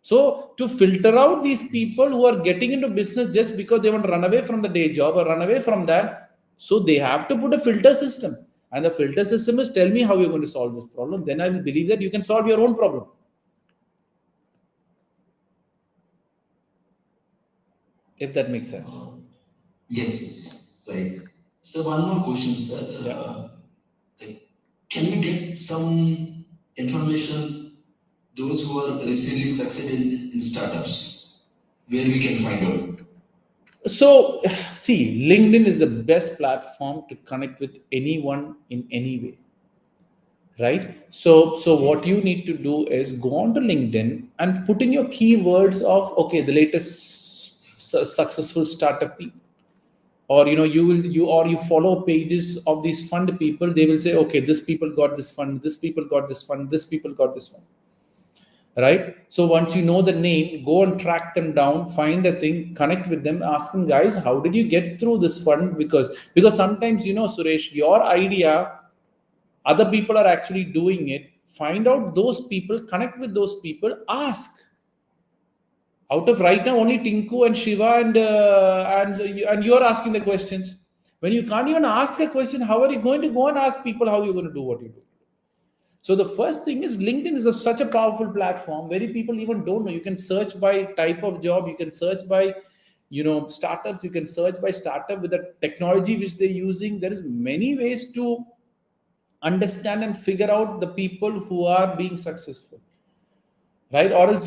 So to filter out these people who are getting into business just because they want to run away from the day job or run away from that, so they have to put a filter system. And the filter system is, tell me how you're going to solve this problem. Then I will believe that you can solve your own problem. If that makes sense. Yes, right. So one more question, sir. Yeah. Can we get some information those who are recently succeeded in startups, where we can find out? So, see, LinkedIn is the best platform to connect with anyone in any way, right? So what you need to do is go on to LinkedIn and put in your keywords of, okay, the latest successful startup people. Or you follow pages of these fund people. They will say, okay, this people got this fund, this people got this fund, this people got this fund. Right? So once you know the name, go and track them down, find the thing, connect with them, ask them, guys, how did you get through this fund? Because sometimes, Suresh, your idea, other people are actually doing it. Find out those people, connect with those people, ask. Out of right now, only Tinku and Shiva and you're asking the questions. When you can't even ask a question, how are you going to go and ask people how you're going to do what you do? So the first thing is LinkedIn is such a powerful platform. Very people even don't know. You can search by type of job. You can search by, startups. You can search by startup with the technology which they're using. There is many ways to understand and figure out the people who are being successful, right? Or else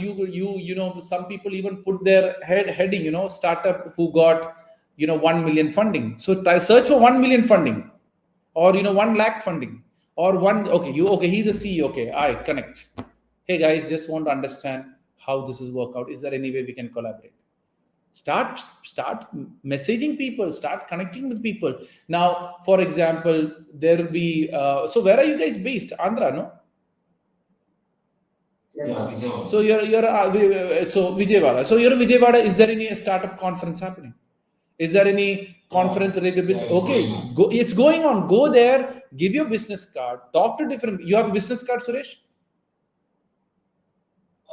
some people even put their heading, startup who got 1 million funding. So search for 1 million funding, or 1 lakh funding, or he's a CEO. Okay, I connect. Hey guys, just want to understand how this is work out. Is there any way we can collaborate? Start messaging people, start connecting with people. Now, for example, there will be so where are you guys based? Andhra, no? Yeah, Vijayawada. So so Vijayawada. So you're Vijayawada. Is there any startup conference happening? Is there any conference related to business? it's Okay, going on. go. It's going on. Go there. Give your business card. Talk to different. You have a business card, Suresh?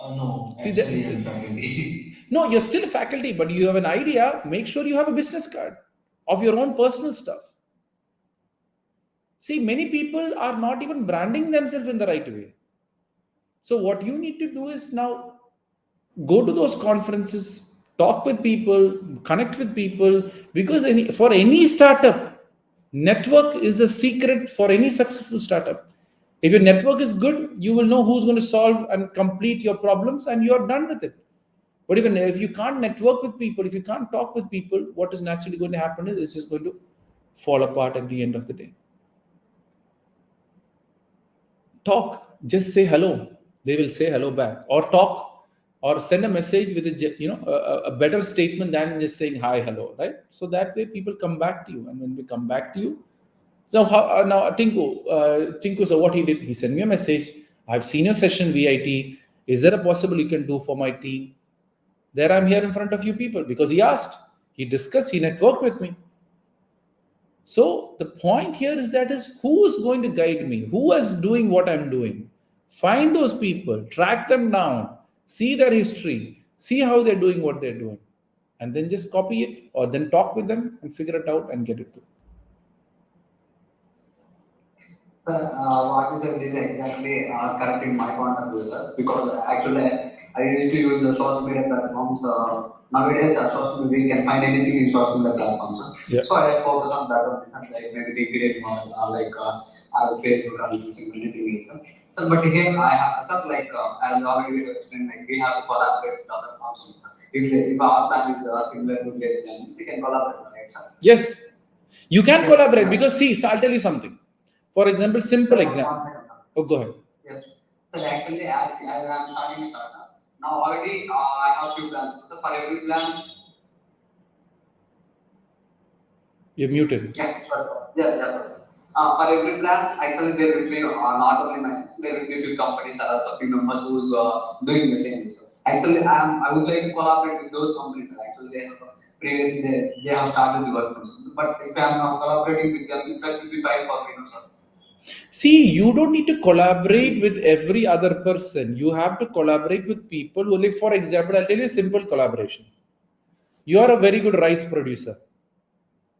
No, See actually, that. I'm faculty. No, you're still a faculty, but you have an idea. Make sure you have a business card of your own personal stuff. See, many people are not even branding themselves in the right way. So what you need to do is now go to those conferences, talk with people, connect with people, because for any startup, network is a secret for any successful startup. If your network is good, you will know who's going to solve and complete your problems, and you're done with it. But even if you can't network with people, if you can't talk with people, what is naturally going to happen is it's just going to fall apart at the end of the day. Talk, just say hello. They will say hello back, or talk, or send a message with a better statement than just saying hi, hello, right? So that way people come back to you, and when they come back to you, so now Tinku, so what he did, he sent me a message. I've seen your session, VIT. Is there a possible you can do for my team? There I'm here in front of you people, because he asked, he discussed, he networked with me. So the point here is who's going to guide me? Who is doing what I'm doing? Find those people, track them down, see their history, see how they're doing what they're doing, and then just copy it, or then talk with them and figure it out and get it through. Sir, what you said is exactly correct in my point of view, sir. Because actually, I used to use the social media platforms. Nowadays, social media, we can find anything in social media platforms. Yeah. So I just focus on that one, like maybe LinkedIn or Facebook or something, anything else. So, but here I have some as already you explained, like we have to collaborate with other functions. If our plan is similar to their plans, we can collaborate, right, sir? Yes, you can Yes, collaborate, yeah. because see, so I'll tell you something. For example, simple example. Oh, go ahead. Yes. So actually, as I'm starting a startup, now already I have few plans. So for every plan, You're muted. yeah, sure. Yeah, sorry. For every plan, actually there will be not only my, there will be few companies, also few members who's doing the same. So actually, I would like to collaborate with those companies. Actually, they have previously they have started the work. But if I am now collaborating with them, it's like 55 for me, sir. See, you don't need to collaborate with every other person. You have to collaborate with people who, like, for example, I'll tell you a simple collaboration. You are a very good rice producer.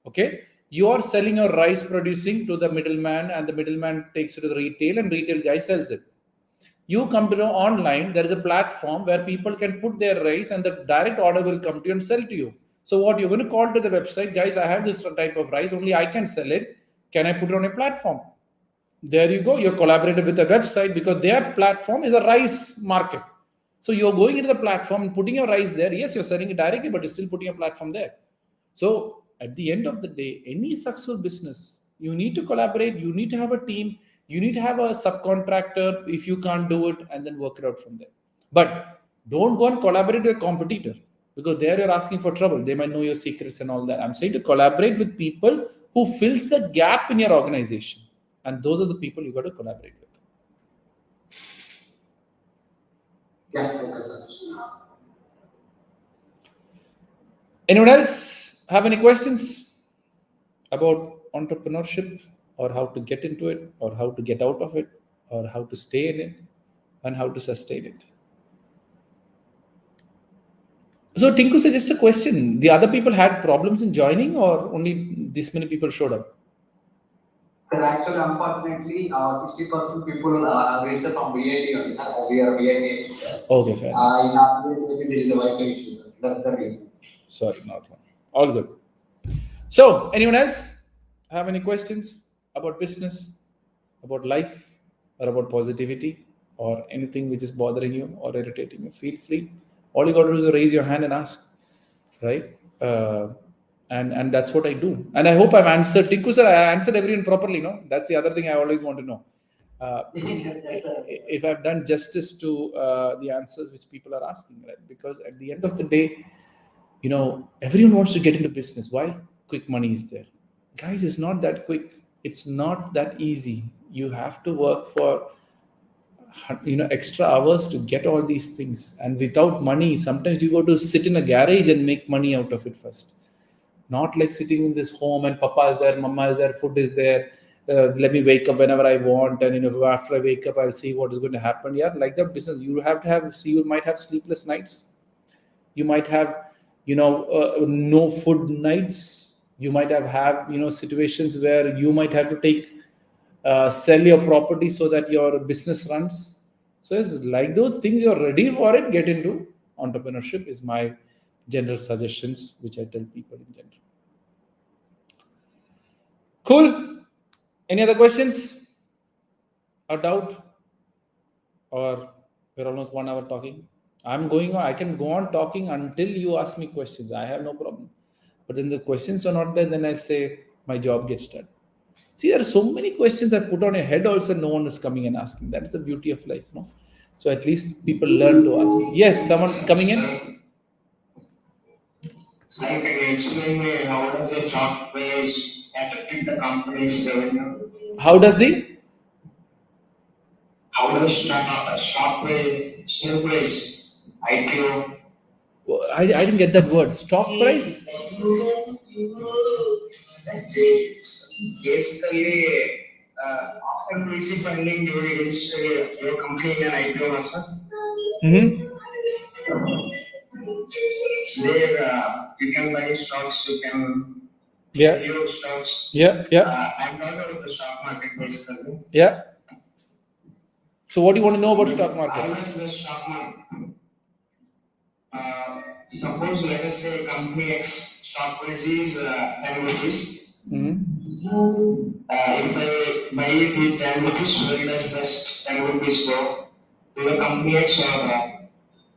Okay? You are selling your rice producing to the middleman, and the middleman takes it to the retail, and retail guy sells it. You come to know online, there is a platform where people can put their rice, and the direct order will come to you and sell to you. So what you're going to call to the website, guys, I have this type of rice, only I can sell it. Can I put it on a platform? There you go. You're collaborating with the website, because their platform is a rice market. So you're going into the platform and putting your rice there. Yes, you're selling it directly, but you're still putting your platform there. So at the end of the day, any successful business, you need to collaborate. You need to have a team. You need to have a subcontractor if you can't do it, and then work it out from there. But don't go and collaborate with a competitor, because there you're asking for trouble. They might know your secrets and all that. I'm saying to collaborate with people who fills the gap in your organization. And those are the people you got to collaborate with. Yeah, okay, sir. Anyone else have any questions about entrepreneurship, or how to get into it, or how to get out of it, or how to stay in it, and how to sustain it? So Tinku said, just a question. The other people had problems in joining, or only this many people showed up? Sir, actually, unfortunately, 60% people reached from VIT only, sir. We are VIT students. Okay, fair enough. In our maybe there is a Wi-Fi issue, sir. That's the reason. Sorry, not one. All good. So, anyone else have any questions about business, about life, or about positivity, or anything which is bothering you or irritating you? Feel free. All you got to do is raise your hand and ask, right? And that's what I do. And I hope I've answered. Tinku sir, I answered everyone properly. No, that's the other thing I always want to know. If I've done justice to the answers which people are asking, right? Because at the end of the day, everyone wants to get into business. Why? Quick money is there. Guys, it's not that quick. It's not that easy. You have to work for extra hours to get all these things. And without money, sometimes you go to sit in a garage and make money out of it first. Not like sitting in this home and papa is there, mama is there, food is there. Let me wake up whenever I want, and after I wake up, I'll see what is going to happen. Yeah, like that business, you have to have. See, you might have sleepless nights. You might have, no food nights. You might have situations where you might have to sell your property so that your business runs. So it's like those things. You're ready for it. Get into entrepreneurship is my general suggestions, which I tell people in general. Cool. Any other questions or doubt? Or we're almost 1 hour talking. I'm going on. I can go on talking until you ask me questions. I have no problem. But then the questions are not there. Then I say my job gets done. See, there are so many questions I put on your head. Also, no one is coming and asking. That's the beauty of life, no? So at least people learn to ask. Yes, someone coming in. Sir, can you explain me how does the stock price affect the company's revenue? How does the How does stock price, share price, IPO? I didn't get that word. Stock price? Basically, after VC funding, you will register your company in an IPO, sir. Mm-hmm. There, you can buy stocks, you can Yeah. sell your stocks. Yeah. I'm talking about the stock market, basically. Yeah. So what do you want to know about stock How market? does the stock market? Suppose let us say company X stock price is 10 rupees. Mm-hmm. If I buy it with 10 rupees, where does that 10 rupees go? To the company X or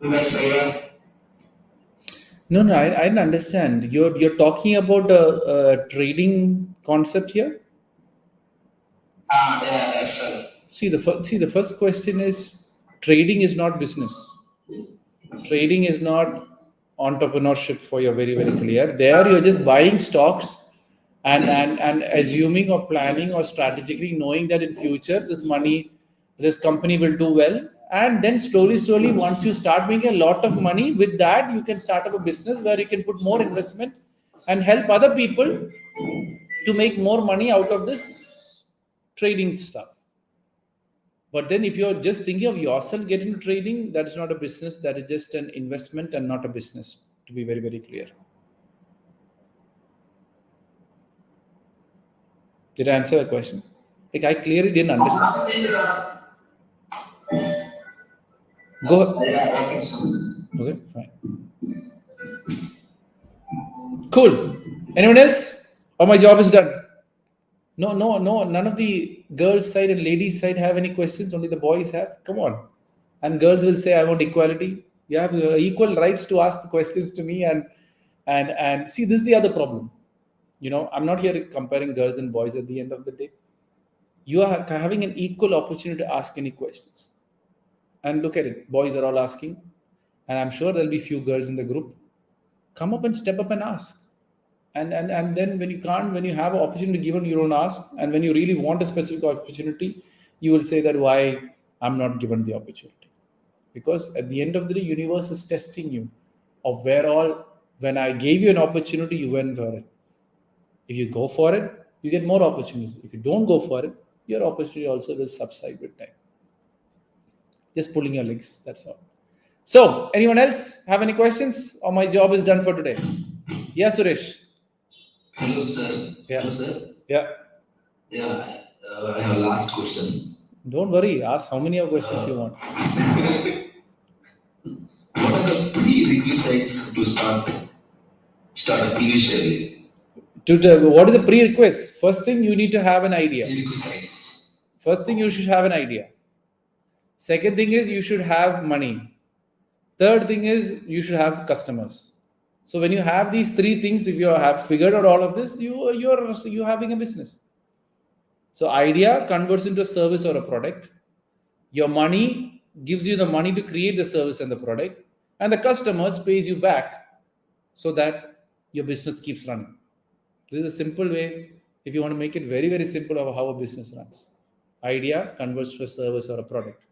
to the seller? No, I didn't understand. You're talking about a trading concept here. Yeah, yes, sir. See, the first question is trading is not business. Trading is not entrepreneurship. For you're very very clear. There you're just buying stocks and assuming or planning or strategically knowing that in future this company will do well, and then slowly once you start making a lot of money with that, you can start up a business where you can put more investment and help other people to make more money out of this trading stuff. But then if you're just thinking of yourself getting into trading, that is not a business, that is just an investment and not a business, to be very very clear. Did I answer the question? Like, I clearly didn't understand. Go ahead. Yeah, okay, sir. Okay, fine. Cool. Anyone else? Or my job is done? No. None of the girls' side and ladies' side have any questions. Only the boys have. Come on. And girls will say, "I want equality." You have equal rights to ask the questions to me. And see, this is the other problem. I'm not here comparing girls and boys. At the end of the day, you are having an equal opportunity to ask any questions. And look at it. Boys are all asking, and I'm sure there'll be few girls in the group. Come up and step up and ask. And then when you have an opportunity given, you don't ask. And when you really want a specific opportunity, you will say that why I'm not given the opportunity. Because at the end of the day, universe is testing you of when I gave you an opportunity, you went for it. If you go for it, you get more opportunities. If you don't go for it, your opportunity also will subside with time. Just pulling your legs, that's all. So, anyone else have any questions, or my job is done for today? Yeah, Suresh. Hello, sir. Yeah. Hello, sir. Yeah. Yeah, I have last question. Don't worry. Ask how many questions you want. What are the prerequisites to start up initially? What is the prerequisite? First thing, you need to have an idea. Prerequisites. First thing, you should have an idea. Second thing is you should have money. Third thing is you should have customers. So when you have these three things, if you have figured out all of this, you're having a business. So idea converts into a service or a product. Your money gives you the money to create the service and the product, and the customers pays you back so that your business keeps running. This is a simple way. If you want to make it very, very simple of how a business runs, idea converts to a service or a product,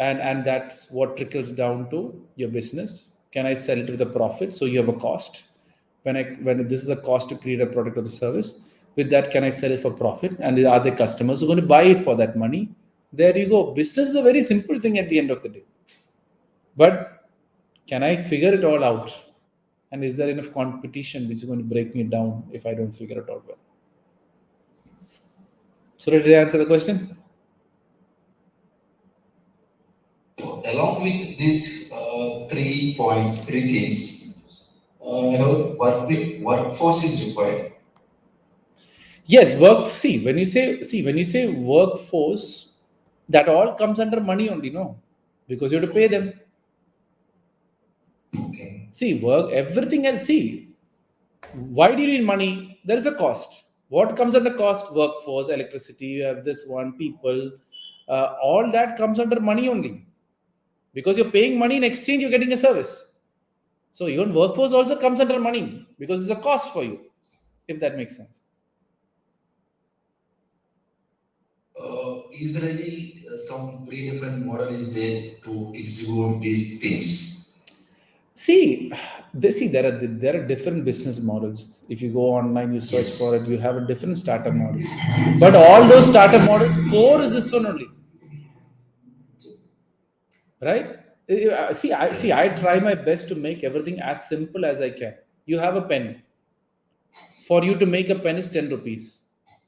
and that's what trickles down to your business. Can I sell it with a profit? So you have a cost. When this is the cost to create a product or the service, with that, can I sell it for profit? And are there customers who are going to buy it for that money? There you go. Business is a very simple thing at the end of the day. But can I figure it all out? And is there enough competition which is going to break me down if I don't figure it out well? So did I answer the question? Along with these 3 things, workforce is required. Yes, when you say workforce, that all comes under money only, no? Because you have to pay them. Okay. See, everything else. See, why do you need money? There is a cost. What comes under cost? Workforce, electricity, you have this one, people, all that comes under money only. Because you're paying money in exchange, you're getting a service. So even workforce also comes under money because it's a cost for you, if that makes sense. Is there any some predefined model is there to execute these things? There are different business models. If you go online, you search for it, you have a different startup models. But all those startup models, core is this one only, right? I try my best to make everything as simple as I can. You have a pen. For you to make a pen is 10 rupees.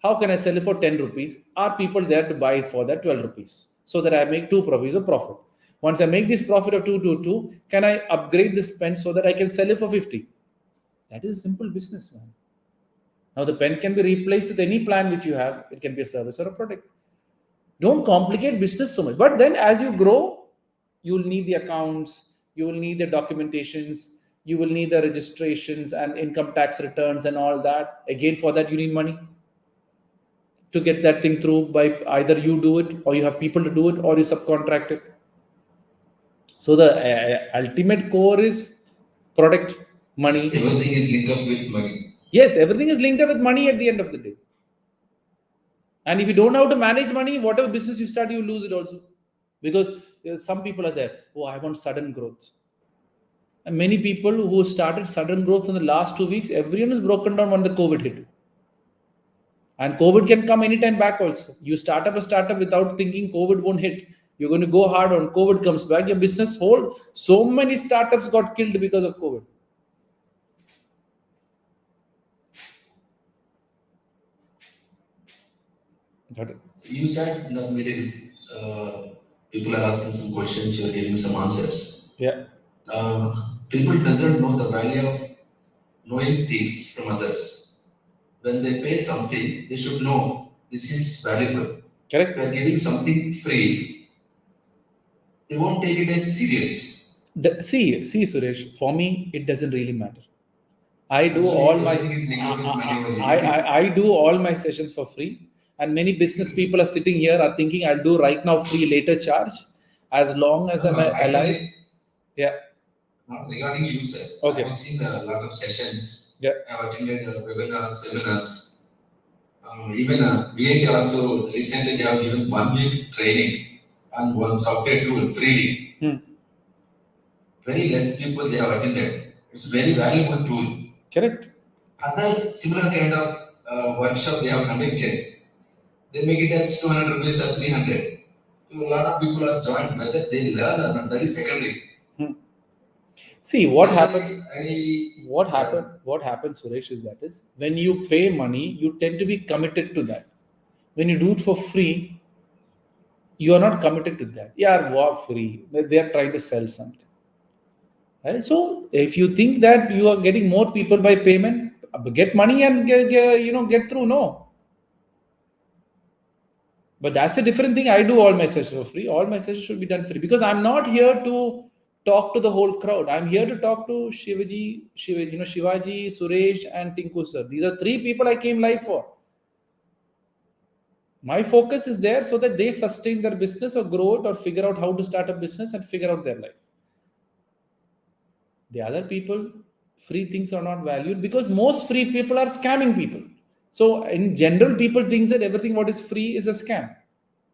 How can I sell it for 10 rupees? Are people there to buy for that 12 rupees? So that I make 2 rupees of profit. Once I make this profit of 2, can I upgrade this pen so that I can sell it for 50? That is a simple business, man. Now the pen can be replaced with any plan which you have. It can be a service or a product. Don't complicate business so much. But then as you grow, you will need the accounts, you will need the documentations, you will need the registrations and income tax returns and all that. Again, for that, you need money to get that thing through by either you do it or you have people to do it or you subcontract it. So the ultimate core is product, money. Everything is linked up with money. Yes, everything is linked up with money at the end of the day. And if you don't know how to manage money, whatever business you start, you lose it also. Because some people are there, oh, I want sudden growth. And many people who started sudden growth in the last 2 weeks, everyone is broken down when the COVID hit. And COVID can come anytime back also. You start up a startup without thinking COVID won't hit. You're going to go hard on COVID comes back, your business whole. So many startups got killed because of COVID. Got it. You said in the middle, people are asking some questions, you are giving some answers. Yeah. People doesn't know the value of knowing things from others. When they pay something, they should know this is valuable. Correct. If you are giving something free, they won't take it as serious. See, Suresh, for me, it doesn't really matter. I do So all my everything is linked with money only. I do all my sessions for free. And many business people are sitting here are thinking I'll do right now free, later charge. As long as I'm alive. Actually, Yeah. regarding you, sir, Okay. I've seen a lot of sessions. Yeah. I've attended webinars, seminars. Even VIT also recently they have given 1 week training on one software tool freely. Very less people they have attended. It's a very valuable tool. Correct. Other similar kind of workshop they have conducted, they make it as 200 rupees or 300. A lot of people are joined, whether they learn or not, that is secondary. See what Generally, happens. What happens, Suresh, is when you pay money, you tend to be committed to that. When you do it for free, you are not committed to that. Yeah, what free? They are trying to sell something. Right? So if you think that you are getting more people by payment, get money and get through. No, but that's a different thing. I do all my sessions for free. All my sessions should be done free because I'm not here to talk to the whole crowd. I'm here to talk to Shivaji, Suresh, and Tinku sir. These are three people I came live for. My focus is there so that they sustain their business or grow it or figure out how to start a business and figure out their life. The other people, free things are not valued because most free people are scamming people. So in general, people think that everything what is free is a scam.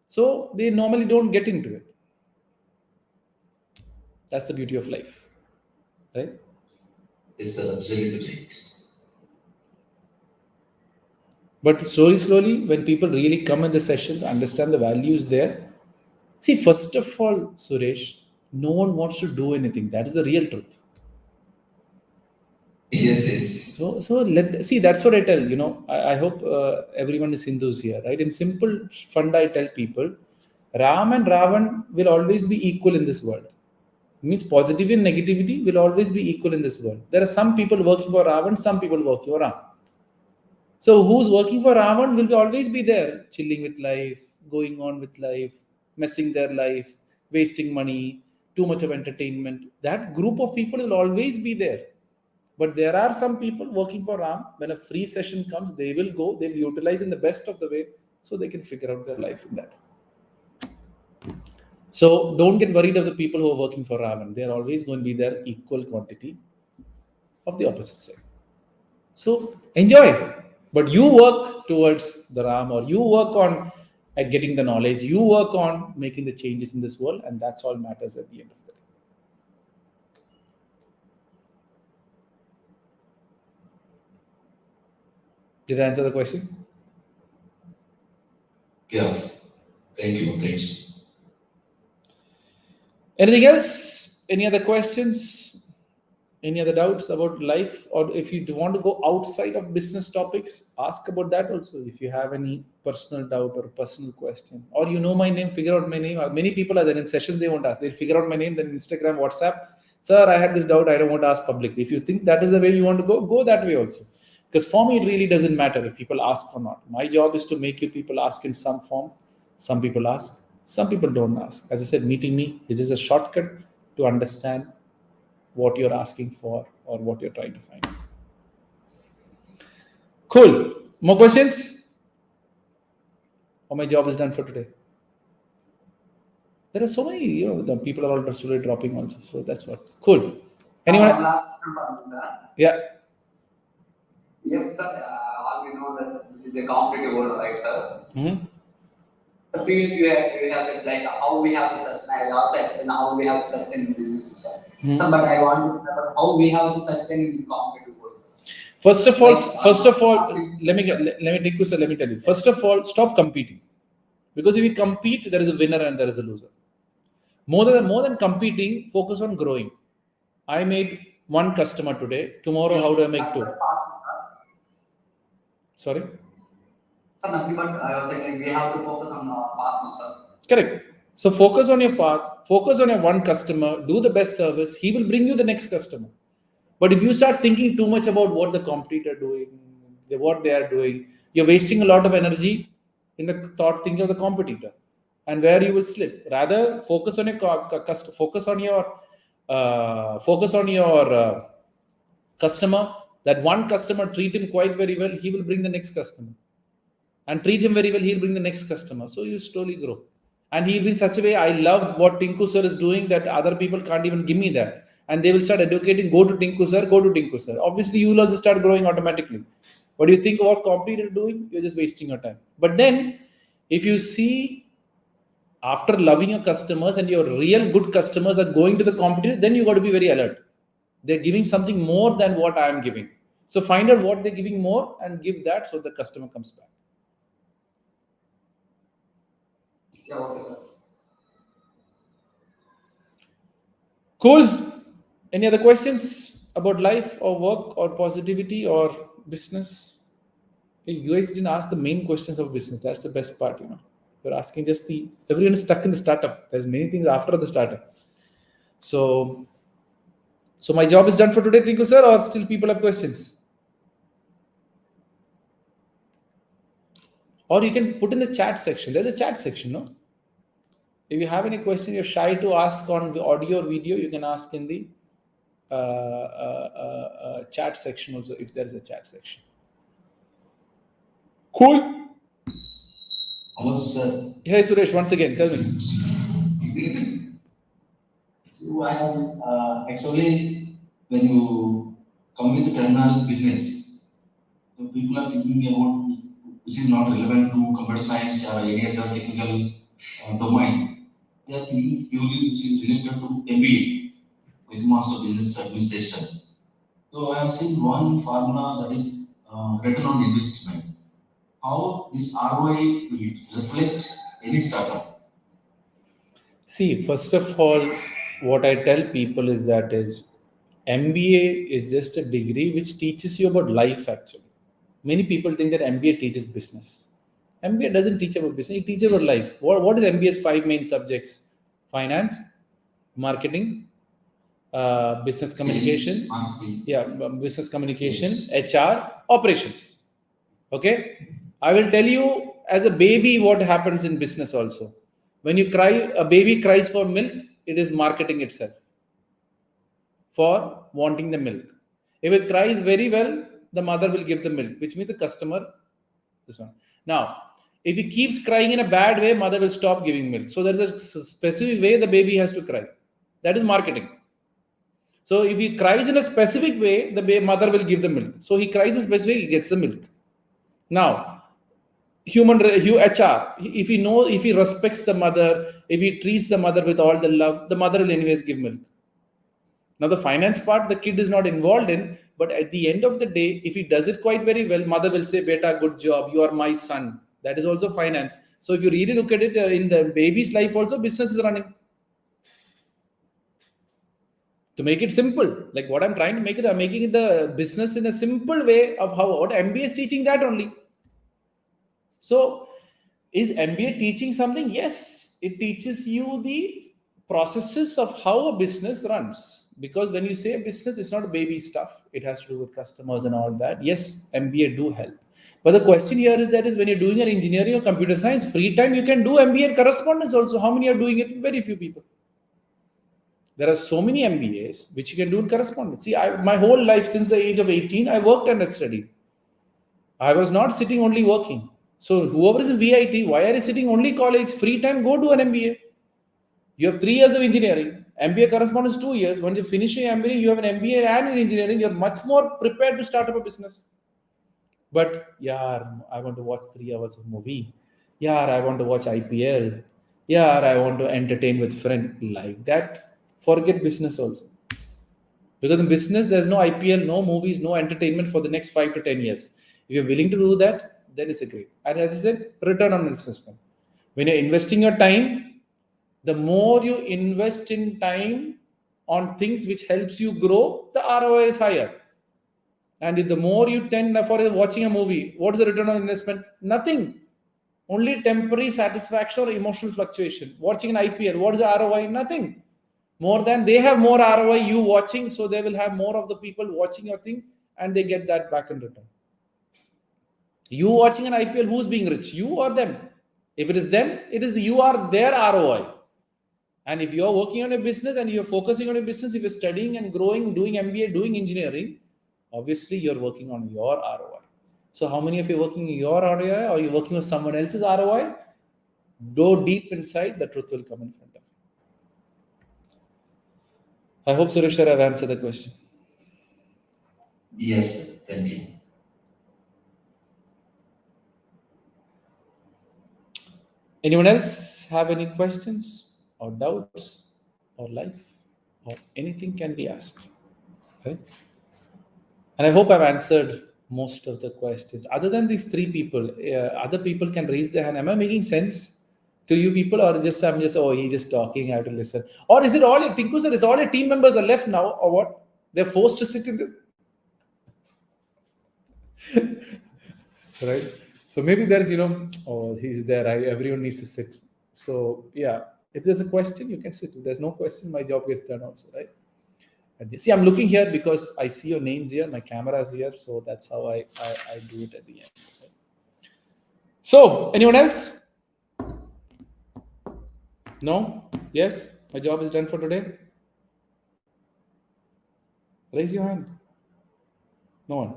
So they normally don't get into it. That's the beauty of life, right? It's absolutely right. But slowly, when people really come in the sessions, understand the values there. See, first of all, Suresh, no one wants to do anything. That is the real truth. Yes. So let see. That's what I tell. I hope everyone is Hindus here, right? In simple funda, I tell people, Ram and Ravan will always be equal in this world. It means positivity and negativity will always be equal in this world. There are some people working for Ravan, some people working for Ram. So who's working for Ravan will always be there, chilling with life, going on with life, messing their life, wasting money, too much of entertainment. That group of people will always be there. But there are some people working for Ram. When a free session comes, they will go, they will utilize in the best of the way so they can figure out their life in that. So don't get worried of the people who are working for Ravan. They are always going to be there equal quantity of the opposite side. So enjoy. But you work towards the Ram or you work on getting the knowledge. You work on making the changes in this world, and that's all matters at the end of the day. Did I answer the question? Yeah. Thank you. Thanks. Anything else? Any other questions? Any other doubts about life? Or if you want to go outside of business topics, ask about that also. If you have any personal doubt or personal question, or you know my name, figure out my name. Many people are there in sessions, they won't ask. They'll figure out my name, then Instagram, WhatsApp. Sir, I had this doubt, I don't want to ask publicly. If you think that is the way you want to go that way also. Because for me, it really doesn't matter if people ask or not. My job is to make you people ask in some form. Some people ask, some people don't ask. As I said, meeting me is just a shortcut to understand what you're asking for or what you're trying to find. Cool. More questions? Or my job is done for today? There are so many, the people are all slowly dropping also. So that's what. Cool. Anyone? One last question for me, sir. Yeah. Yes, sir. All we know that this is a competitive world, right, sir? Mm-hmm. The previous you have said like how we have to sustain. I also explain how we have to sustain in business, sir. Mm-hmm. So, but I want to know about how we have to sustain in this competitive world, sir. First of all, let me tell you. First of all, stop competing, because if you compete, there is a winner and there is a loser. More than competing, focus on growing. I made one customer today. Tomorrow, how do I make two? Sorry. Sir, nothing but I was saying we have to focus on our partners, sir. Correct. So focus on your path. Focus on your one customer. Do the best service. He will bring you the next customer. But if you start thinking too much about what the competitor doing, what they are doing, you're wasting a lot of energy in the thought thinking of the competitor, and where you will slip. Rather, focus on your customer. That one customer, treat him quite very well. He will bring the next customer, and treat him very well. He'll bring the next customer. So you slowly grow, and he'll be in such a way. I love what Tinku sir is doing that other people can't even give me that. And they will start educating, go to Tinku sir, go to Tinku sir. Obviously, you will also start growing automatically. What do you think about competitor doing? You're just wasting your time. But then, if you see, after loving your customers and your real good customers are going to the competitor, then you got to be very alert. They're giving something more than what I am giving. So find out what they're giving more and give that so the customer comes back. Yeah, okay, sir. Cool. Any other questions about life or work or positivity or business? Hey, you guys didn't ask the main questions of business. That's the best part, You're asking just everyone is stuck in the startup. There's many things after the startup. So my job is done for today, Tinku sir, or still people have questions? Or you can put in the chat section. There's a chat section, no? If you have any question you're shy to ask on the audio or video, you can ask in the chat section also, if there is a chat section. Cool. Hello, sir. Hey, Suresh, once again, tell me. So I have actually, when you come with the terminology business, so people are thinking about which is not relevant to computer science or any other technical domain. They are thinking purely which is related to MBA, with Master Business Administration. So I have seen one formula that is return on investment. How this ROI will reflect any startup? See, first of all, what I tell people is MBA is just a degree which teaches you about life actually. Many people think that MBA teaches business. MBA doesn't teach about business, it teaches about life. What is MBA's five main subjects? Finance, marketing, business communication, business communication, HR, operations. Okay, I will tell you as a baby what happens in business also. When you cry, a baby cries for milk, it is marketing itself for wanting the milk. If it cries very well, the mother will give the milk, which means the customer. This one. Now, if he keeps crying in a bad way, mother will stop giving milk. So there is a specific way the baby has to cry. That is marketing. So if he cries in a specific way, the mother will give the milk. So he cries in a specific way, he gets the milk. Now, HR, if he respects the mother, if he treats the mother with all the love, the mother will anyways give milk. Now the finance part, the kid is not involved in, but at the end of the day, if he does it quite very well, mother will say, "Beta, good job. You are my son." That is also finance. So if you really look at it in the baby's life, also business is running. To make it simple, like what I'm trying to make it, I'm making it the business in a simple way of what MBA is teaching that only. So, is MBA teaching something? Yes, it teaches you the processes of how a business runs. Because when you say business, it's not baby stuff. It has to do with customers and all that. Yes, MBA do help. But the question here is when you're doing an engineering or computer science, free time, you can do MBA and correspondence also. How many are doing it? Very few people. There are so many MBAs which you can do in correspondence. See, my whole life since the age of 18, I worked and I studied. I was not sitting only working. So whoever is in VIT, why are you sitting only college? Free time, go do an MBA. You have 3 years of engineering. MBA corresponds 2 years. When you finish your MBA, you have an MBA and in engineering. You're much more prepared to start up a business. But yeah, I want to watch 3 hours of movie. Yeah, I want to watch IPL. Yeah, I want to entertain with friends. Like that, forget business also. Because in business, there's no IPL, no movies, no entertainment for the next 5 to 10 years. If you're willing to do that, then it's a great. And as I said, return on investment. When you're investing your time, the more you invest in time on things which helps you grow, the ROI is higher. And if the more you tend for watching a movie, what is the return on investment? Nothing. Only temporary satisfaction or emotional fluctuation. Watching an IPL, what is the ROI? Nothing. More than they have more ROI you watching, so they will have more of the people watching your thing and they get that back in return. You watching an IPL, who's being rich? You or them? If it is them, you are their ROI. And if you're working on a business and you're focusing on a business, if you're studying and growing, doing MBA, doing engineering, obviously you're working on your ROI. So how many of you are working on your ROI or you're working on someone else's ROI? Go deep inside, the truth will come in front of you. I hope, Suresh sir, I've answered the question. Yes, thank you. Anyone else have any questions or doubts or life or anything can be asked? Okay. And I hope I've answered most of the questions. Other than these 3 people, other people can raise their hand. Am I making sense? to you people, or just I'm just, oh, he's just talking, I have to listen? Or is it all your Tinku sir, is all your team members are left now, or what? They're forced to sit in this? Right? So maybe there's, oh, he's there, everyone needs to sit. So yeah, if there's a question, you can sit. If there's no question, my job gets done also, right? And see, I'm looking here because I see your names here, my camera is here, so that's how I do it at the end. Right? So, anyone else? No? Yes? My job is done for today? Raise your hand. No one.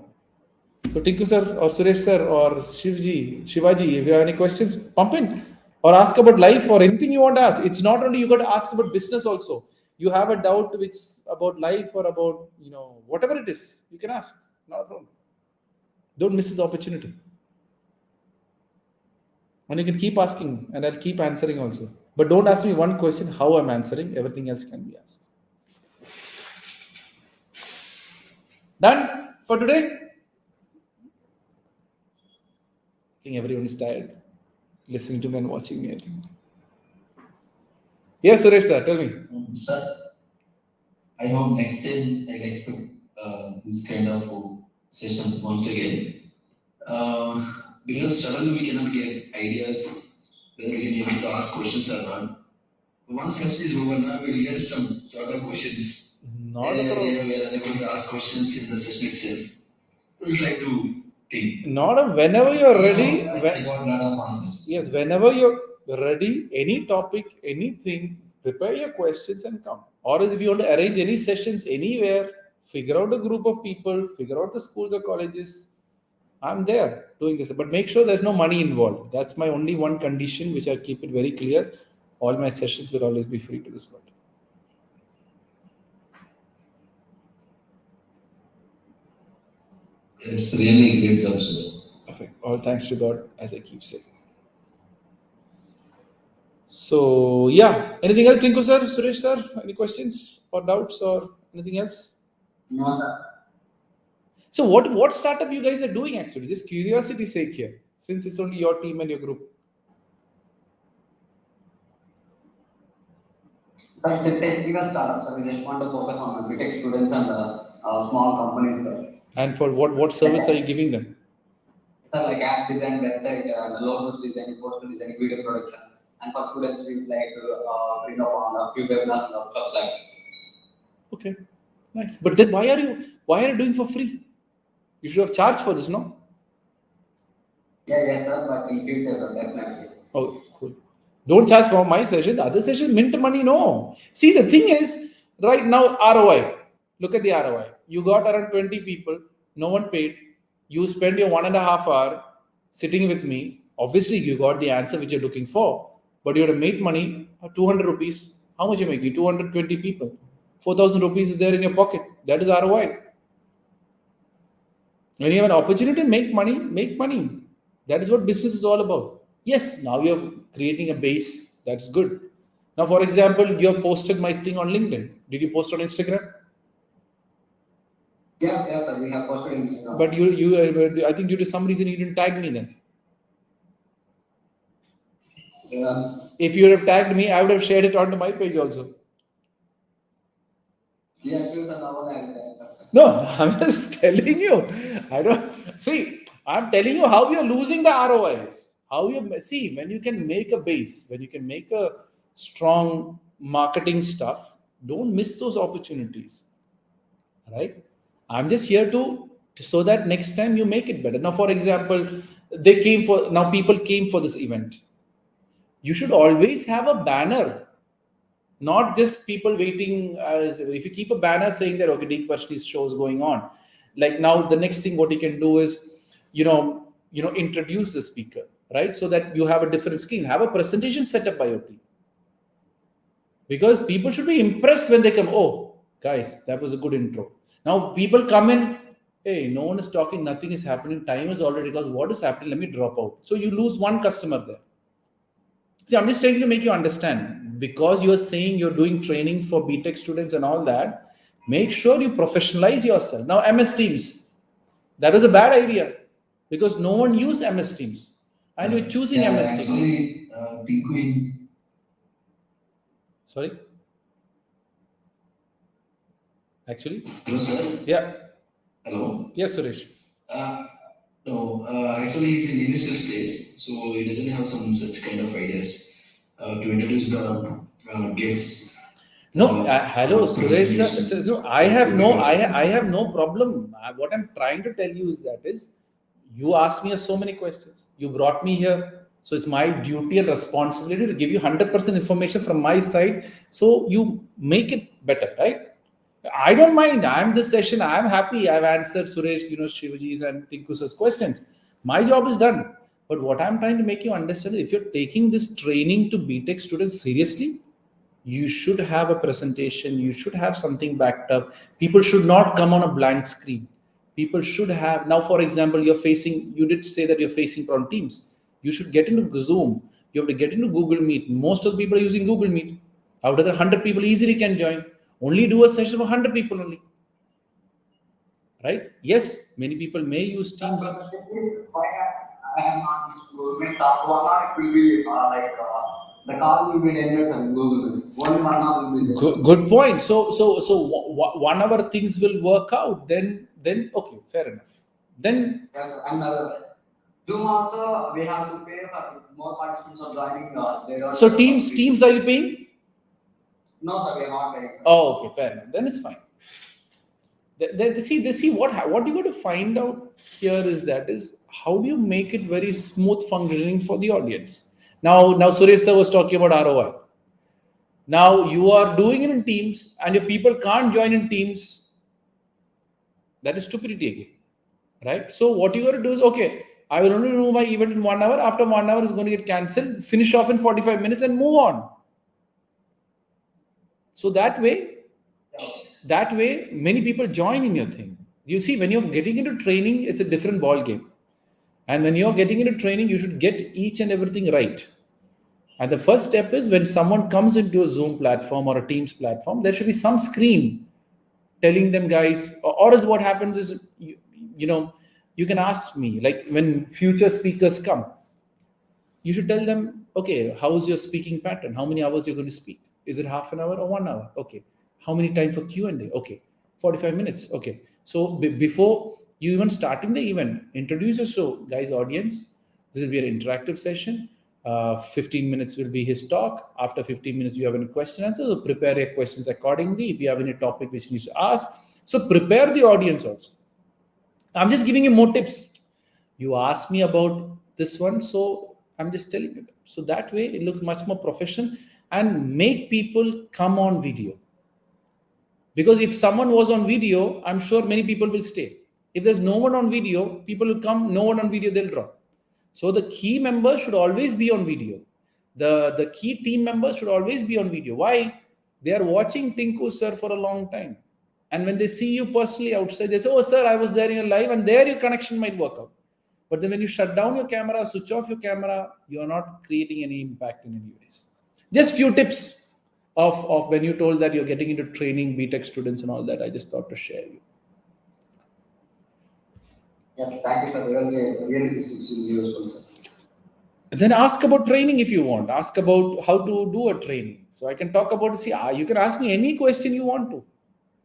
So Tinku sir or Suresh sir or Shivaji, if you have any questions, pump in or ask about life or anything you want to ask. It's not only you got to ask about business also. You have a doubt which about life or about, whatever it is, you can ask. Not a problem. Don't miss this opportunity. And you can keep asking and I'll keep answering also. But don't ask me one question, how I'm answering. Everything else can be asked. Done for today? I think everyone is tired listening to me and watching me, I think. Yes, Suresh sir, tell me. Sir, I hope next time I expect this kind of session once again. Because suddenly we cannot get ideas whether we can be able to ask questions or not. Once session is over, now we'll get some sort of questions. Not a problem. We are unable to ask questions in the session itself. We would like to think. Whenever you're ready. I got a lot of answers. Yes, whenever you're ready, any topic, anything, prepare your questions and come. Or if you want to arrange any sessions anywhere, figure out a group of people, figure out the schools or colleges. I'm there doing this. But make sure there's no money involved. That's my only one condition, which I keep it very clear. All my sessions will always be free to this world. It's really great job, sir. Perfect. All thanks to God, as I keep saying. So yeah, anything else, Tinku sir, Suresh sir? Any questions or doubts or anything else? No, sir. So what startup you guys are doing actually? Just curiosity sake here, since it's only your team and your group. That's a technical startup, so we just want to focus on the tech students and small companies, sir. And for what service are you giving them? So like app design, website, logos design, poster design, video productions. And for students, we like to bring up on a few webinars and workshops like this. Okay, nice. But then why are you doing for free? You should have charged for this, no? Yeah, yes, sir. But in future, sir, definitely. Oh, cool. Don't charge for my sessions. Other sessions mint money, no. See, the thing is, right now, ROI. Look at the ROI. You got around 20 people. No one paid. You spend your 1.5 hour sitting with me. Obviously, you got the answer which you're looking for. But you have to make money, 200 rupees. How much you making? 220 people. 4,000 rupees is there in your pocket. That is ROI. When you have an opportunity to make money, make money. That is what business is all about. Yes, now you're creating a base. That's good. Now, for example, you have posted my thing on LinkedIn. Did you post on Instagram? Yeah, yes, sir. We have posted in Instagram. But you, I think due to some reason you didn't tag me then. Yes. If you would have tagged me, I would have shared it onto my page also. Yes, sir. No one has that, sir. No, I'm just telling you. I don't see. I'm telling you how you're losing the ROIs. How you see when you can make a base, when you can make a strong marketing stuff. Don't miss those opportunities. Right? I'm just here to so that next time you make it better. Now, for example, people came for this event. You should always have a banner, not just people waiting. If you keep a banner saying that, okay, Deep Varshini's show is going on. Like now, the next thing what you can do is, introduce the speaker, right? So that you have a different screen. Have a presentation set up by your team. Because people should be impressed when they come. Oh, guys, that was a good intro. Now people come in. Hey, no one is talking. Nothing is happening. Time is already because what is happening? Let me drop out. So you lose one customer there. See, I'm just trying to make you understand, because you are saying you're doing training for BTech students and all that, make sure you professionalize yourself. Now, MS Teams, that was a bad idea because no one used MS Teams. And you're choosing Yeah, MS Teams. actually, Tinku is Sorry? Actually? hello, sir. Yeah. Hello. Yes, Suresh. No, actually, he's in initial stage, so he doesn't have some such kind of ideas to introduce the guests. No, hello, Suresh. presentation. So I have no, I have no problem. What I'm trying to tell you is that is, you asked me so many questions. You brought me here, so it's my duty and responsibility to give you 100% information from my side. So you make it better, right? I don't mind. I'm this session. I'm happy. I've answered Suresh, Shivaji's and Tinku's questions. My job is done. But what I'm trying to make you understand is if you're taking this training to BTech students seriously, you should have a presentation. You should have something backed up. People should not come on a blank screen. People should have, now, for example, you did say that you're facing on Teams. You should get into Zoom. You have to get into Google Meet. Most of the people are using Google Meet. Out of the 100 people easily can join. Only do a session for 100 people only. Right? Yes, many people may use Teams. Why I have not used Google Meet? After 1 hour, it will be the call will be ended on Google Meet. Only 1 hour will be there. Good point. So 1 hour things will work out. Then okay, fair enough. Then Yes, and Zoom also we have to pay for more participants are joining. They are so Teams are you paying? No, sir, we are not paying. Sir. Oh, okay, fair enough. Then it's fine. They see what you got to find out here is how do you make it very smooth functioning for the audience. Now Suresh sir was talking about ROI. Now you are doing it in Teams and your people can't join in Teams. That is stupidity again, right? So what you got to do is, okay, I will only do my event in 1 hour. After 1 hour, it's going to get cancelled. Finish off in 45 minutes and move on. So that way, many people join in your thing. You see, when you're getting into training, it's a different ball game. And when you're getting into training, you should get each and everything right. And the first step is when someone comes into a Zoom platform or a Teams platform, there should be some screen telling them, guys, or else what happens is, you can ask me, like when future speakers come, you should tell them, okay, how's your speaking pattern? How many hours you're going to speak? Is it half an hour or 1 hour? Okay. How many time for Q&A? Okay. 45 minutes. Okay. So before you even starting the event, introduce your show, guys, audience. This will be an interactive session. 15 minutes will be his talk. After 15 minutes, you have any question answer. So prepare your questions accordingly. If you have any topic which you need to ask, so prepare the audience also. I'm just giving you more tips. You asked me about this one, so I'm just telling you that. So that way it looks much more professional and make people come on video. Because if someone was on video, I'm sure many people will stay. If there's no one on video, people will come, no one on video, they'll drop. So the key members should always be on video. The key team members should always be on video. Why? They are watching Tinku sir for a long time. And when they see you personally outside, they say, oh, sir, I was there in your live, and there your connection might work out. But then when you shut down your camera, switch off your camera, you are not creating any impact in any ways. Just few tips of when you told that you're getting into training BTech students and all that. I just thought to share you. Yeah, thank you, sir. Really, this is useful, sir. Then ask about training if you want. Ask about how to do a training. So I can talk about, you can ask me any question you want to,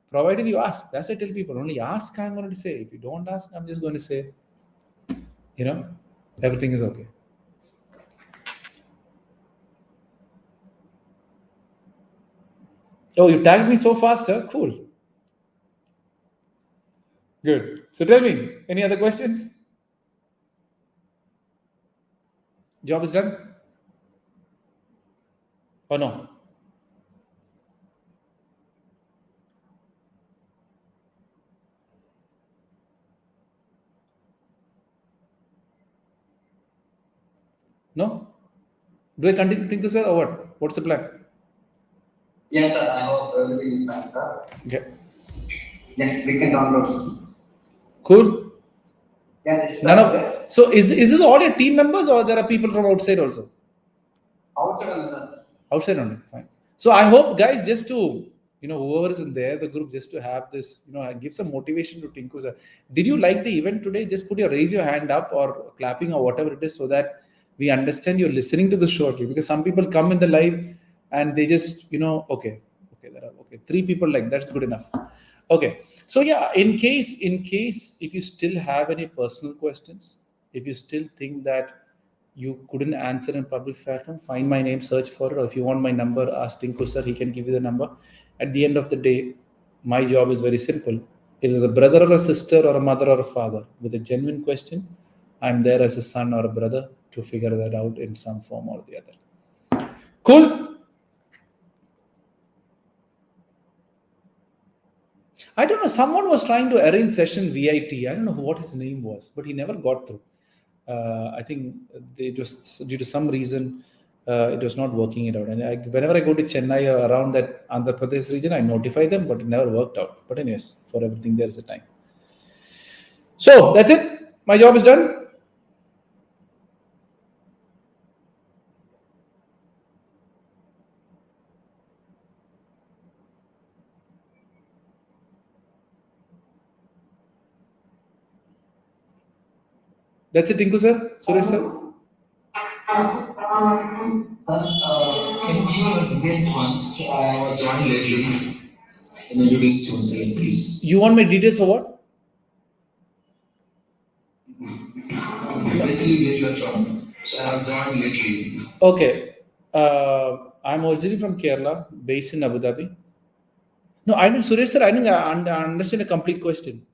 provided you ask. That's what I tell people. Only ask, I'm going to say. If you don't ask, I'm just going to say, everything is okay. Oh, you tagged me so fast, huh? Cool. Good. So tell me, any other questions? Job is done? Or no? No? Do I continue to think, sir, or what? What's the plan? Yes, sir. I hope everything is fine, sir. Okay. Yeah, we can download. Cool. Yeah, this is so is this all your team members, or there are people from outside also? Outside only, sir. Outside only, fine. So I hope, guys, just to whoever is in there, the group, just to have this, give some motivation to Tinku sir. Did you like the event today? Just raise your hand up or clapping or whatever it is, so that We understand you're listening to the shortly, because some people come in the live and they just, okay, there are okay 3 people, like that's good enough. Okay, so yeah, in case if you still have any personal questions, if you still think that you couldn't answer in public platform, find my name, search for it, or if you want my number, ask Tinku sir, he can give you the number. At the end of the day, my job is very simple. If there's a brother or a sister or a mother or a father with a genuine question, I'm there as a son or a brother to figure that out in some form or the other. Cool. I don't know. Someone was trying to arrange session VIT. I don't know what his name was, but he never got through. I think they just due to some reason it was not working it out. And whenever I go to Chennai or around that Andhra Pradesh region, I notify them, but it never worked out. But anyways, for everything there is a time. So that's it. My job is done. That's it, Tinku sir, Suresh sir. Sir, can you give your details once? I was joined lately. Can you introduce yourself, please? You want my details for what? Basically, where you are from. So I have joined lately. Okay. I'm originally from Kerala, based in Abu Dhabi. No, I didn't, Suresh sir, I didn't understand a complete question.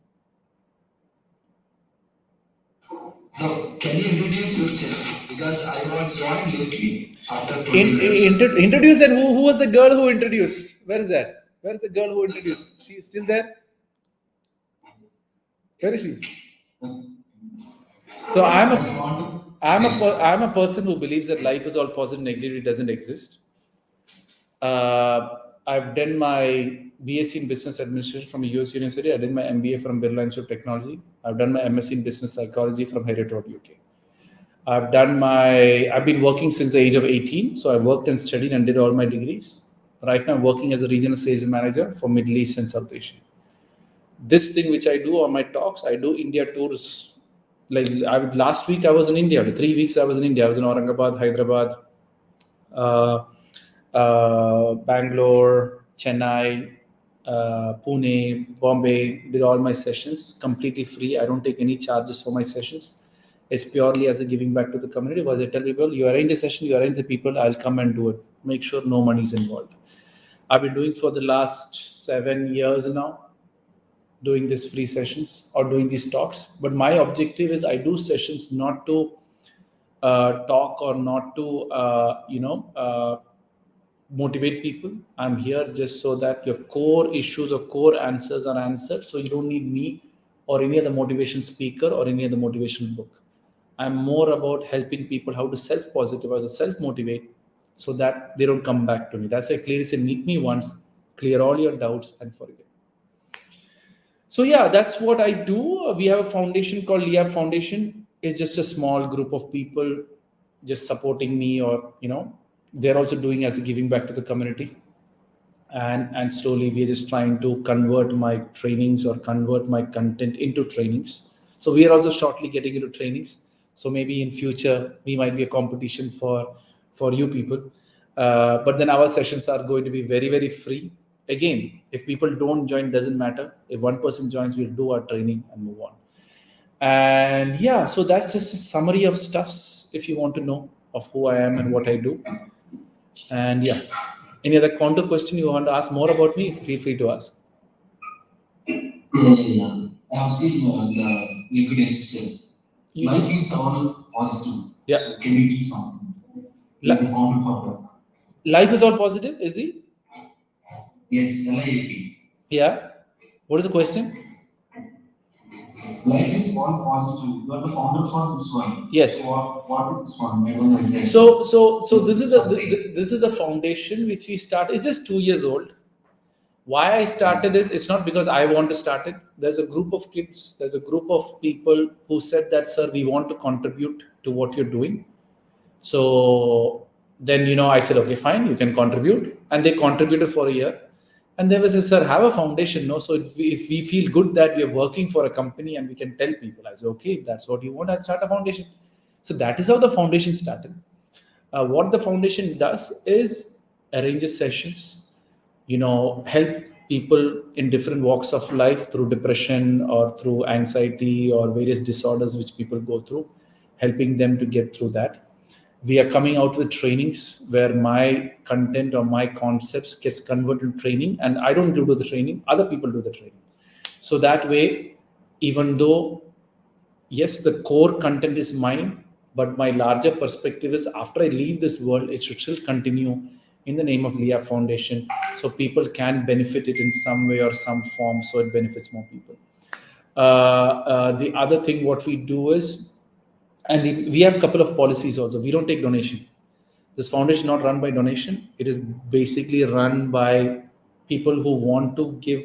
No, can you introduce yourself? Because I was joined lately after 20 years. Introduce, and who was the girl who introduced? Where is that? Where is the girl who introduced? She is still there? Where is she? So I'm a person who believes that life is all positive, negativity doesn't exist. I've done my BSc in Business Administration from US University. I did my MBA from Birla Institute of Technology. I've done my MSc in Business Psychology from Heriot Road, UK. I've been working since the age of 18. So I worked and studied and did all my degrees. Right now I'm working as a regional sales manager for Middle East and South Asia. This thing which I do on my talks, I do India tours. Like last week I was in India. 3 weeks I was in India. I was in Aurangabad, Hyderabad, Bangalore, Chennai, Pune, Bombay. Did all my sessions completely free. I don't take any charges for my sessions. It's purely as a giving back to the community. Because I tell people, you arrange a session, you arrange the people, I'll come and do it. Make sure no money is involved. I've been doing for the last 7 years now, doing these free sessions or doing these talks. But my objective is I do sessions not to talk or not to, motivate people. I'm here just so that your core issues or core answers are answered. So you don't need me or any other motivation speaker or any other motivational book. I'm more about helping people how to self-positivize or self-motivate so that they don't come back to me. That's why I clearly say, meet me once, clear all your doubts and forget. So yeah, that's what I do. We have a foundation called Liab Foundation. It's just a small group of people just supporting me, or they're also doing as a giving back to the community. And slowly we're just trying to convert my trainings or convert my content into trainings. So we are also shortly getting into trainings. So maybe in future we might be a competition for you people. But then our sessions are going to be very, very free. Again, if people don't join, doesn't matter. If one person joins, we'll do our training and move on. And yeah, so that's just a summary of stuffs if you want to know of who I am and what I do. And yeah, any other counter question you want to ask more about me, feel free to ask. Yeah. I have seen the liquid itself. Life is all positive. Yeah. So can you give some? Life is all positive, is it? Yes, LIAP. Yeah. What is the question? Life is all positive. You are the founder for this one. Yes. So what is this one? I don't know exactly. So this is the foundation which we started. It's just 2 years old. Why I started is, it's not because I want to start it. There's a group of kids, there's a group of people who said that, sir, we want to contribute to what you're doing. So then, I said, okay, fine, you can contribute. And they contributed for a year. And they was, sir, have a foundation, no? So if we feel good that we are working for a company and we can tell people, I said, okay, if that's what you want, I'll start a foundation. So that is how the foundation started. What the foundation does is arranges sessions, help people in different walks of life through depression or through anxiety or various disorders which people go through, helping them to get through that. We are coming out with trainings where my content or my concepts gets converted to training, and I don't do the training, other people do the training. So that way, even though yes, the core content is mine, but my larger perspective is after I leave this world, it should still continue in the name of Leah Foundation, so people can benefit it in some way or some form, so it benefits more people. The other thing what we do is, we have a couple of policies also. We don't take donation. This foundation is not run by donation. It is basically run by people who want to give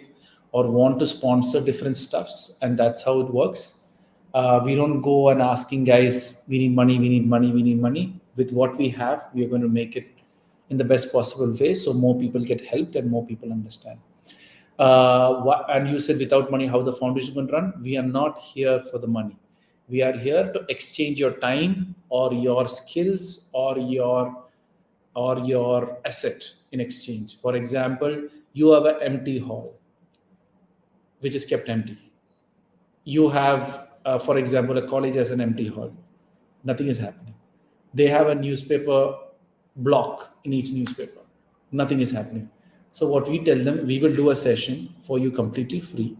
or want to sponsor different stuffs, and that's how it works. We don't go and asking guys, we need money, we need money, we need money. With what we have, we are going to make it in the best possible way, so more people get helped and more people understand. And you said without money, how the foundation going to run? We are not here for the money. We are here to exchange your time or your skills or your asset in exchange. For example, you have an empty hall which is kept empty. You have, for example, a college has an empty hall. Nothing is happening. They have a newspaper block in each newspaper. Nothing is happening. So what we tell them, we will do a session for you completely free.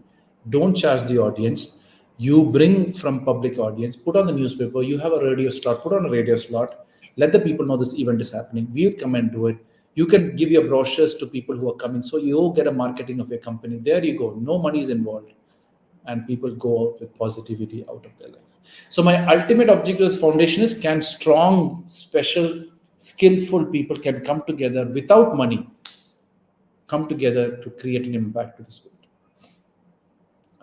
Don't charge the audience. You bring from public audience, put on the newspaper. You have a radio slot, put on a radio slot. Let the people know this event is happening. We will come and do it. You can give your brochures to people who are coming. So you get a marketing of your company. There you go. No money is involved. And people go out with positivity out of their life. So my ultimate objective as foundation is, can strong, special, skillful people can come together without money, come together to create an impact to this world.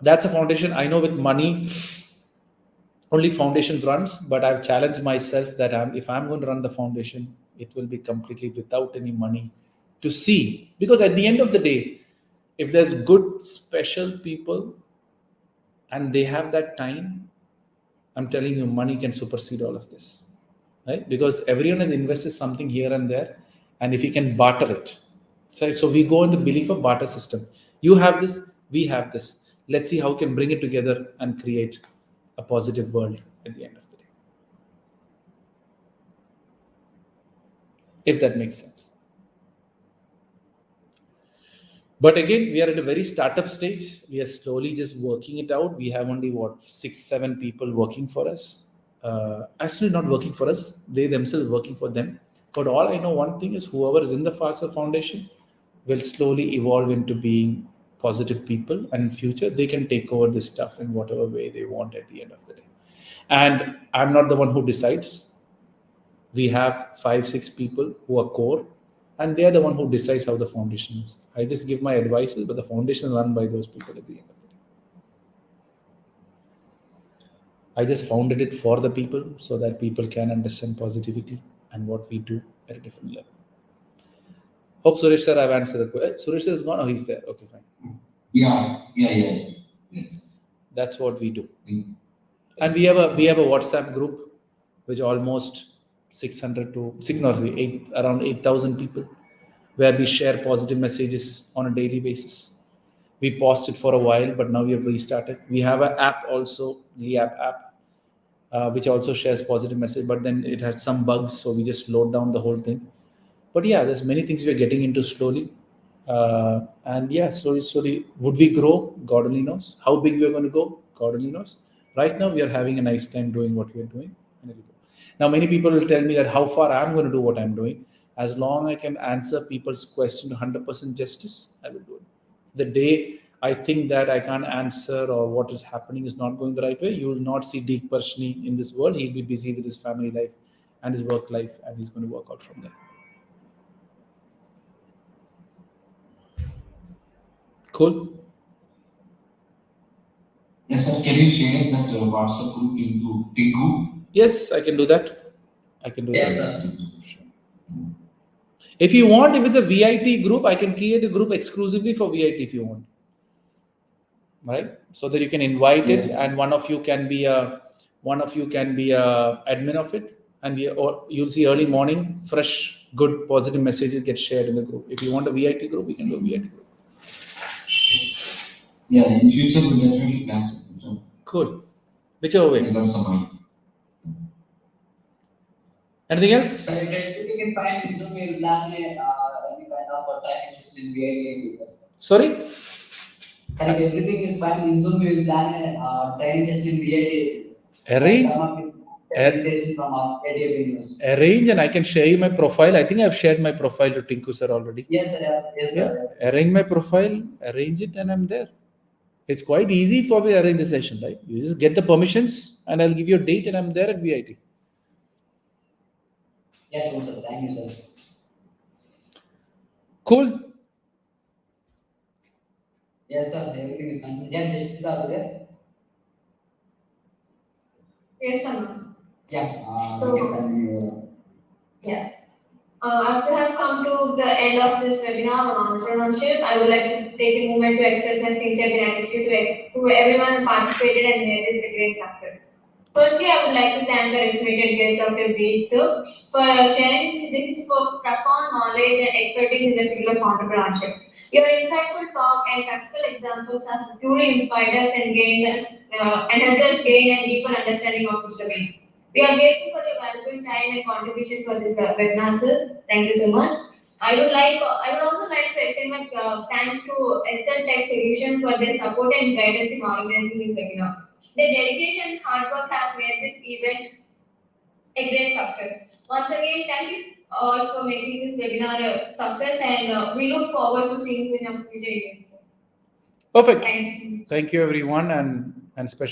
That's a foundation. I know with money, only foundations runs, but I've challenged myself that if I'm going to run the foundation, it will be completely without any money to see. Because at the end of the day, if there's good, special people and they have that time, I'm telling you, money can supersede all of this, right? Because everyone has invested something here and there, and if you can barter it. So we go in the belief of barter system. You have this, we have this. Let's see how we can bring it together and create a positive world at the end of the day. If that makes sense. But again, we are at a very startup stage. We are slowly just working it out. We have only 6-7 people working for us. Actually not working for us. They themselves working for them. But all I know, one thing is, whoever is in the FASA Foundation will slowly evolve into being positive people, and in future they can take over this stuff in whatever way they want at the end of the day. And I'm not the one who decides. We have 5-6 people who are core, and they are the one who decides how the foundation is. I just give my advices, but the foundation is run by those people at the end of the day. I just founded it for the people so that people can understand positivity and what we do at a different level. Hope Suresh sir, I've answered the question. Suresh sir is gone. Oh, he's there. Okay, fine. Yeah. That's what we do. Mm. And we have a WhatsApp group which almost around 8,000 people, where we share positive messages on a daily basis. We paused it for a while, but now we have restarted. We have an app also, Leap app, which also shares positive message, but then it had some bugs, so we just slowed down the whole thing. But yeah, there's many things we're getting into slowly. And yeah, slowly. Would we grow? God only knows. How big we're going to go? God only knows. Right now, we are having a nice time doing what we're doing. And it'll go. Now, many people will tell me that how far I'm going to do what I'm doing. As long as I can answer people's question to 100% justice, I will do it. The day I think that I can't answer or what is happening is not going the right way, you will not see Deek Parshni in this world. He'll be busy with his family life and his work life, and he's going to work out from there. Cool. Yes, sir. Can you share that WhatsApp group into Tinku? Yes, I can do that. I can do Yeah, that. sir. Sure. If you want, if it's a VIT group, I can create a group exclusively for VIT if you want. Right? So that you can invite it, and one of you can be one of you can be a admin of it, and you'll see early morning, fresh, good, positive messages get shared in the group. If you want a VIT group, we can do a VIT group. Yeah, in future we definitely plan something. So Cool. Whichever I way. got some mind. Anything else? If everything is fine in Zoom, we will plan any kind of training session in VIT, sir. Sorry? Sir, if everything is fine in Zoom, we will plan a training session in VIT. Arrange. Come up with presentation from our University. Arrange, and I can share you my profile. I think I've shared my profile to Tinku sir already. Yes, sir. Yes, sir. Yeah. Arrange my profile, arrange it, and I'm there. It's quite easy for me to arrange the session, right? You just get the permissions, and I'll give you a date, and I'm there at VIT. Yes, sir. Thank you, sir. Cool. Yes, sir. Everything is fine. Yeah, just there. Yes, ma'am. Yeah. We can continue. Yeah. As we have come to the end of this webinar on entrepreneurship, I would like to take a moment to express my sincere gratitude to everyone who participated and made this a great success. Firstly, I would like to thank the estimated guest Dr. Beat sir for sharing his profound knowledge and expertise in the field of entrepreneurship. Your insightful talk and practical examples have truly inspired us and helped us gain a deeper understanding of this domain. We are grateful for your valuable time and contribution for this webinar, sir. Thank you so much. I would also like to extend my thanks to SL Tech Solutions for their support and guidance in organizing this webinar. Their dedication and hard work have made this event a great success. Once again, thank you all for making this webinar a success, and we look forward to seeing you in our future events. Perfect. Thank you. Thank you, everyone, and special.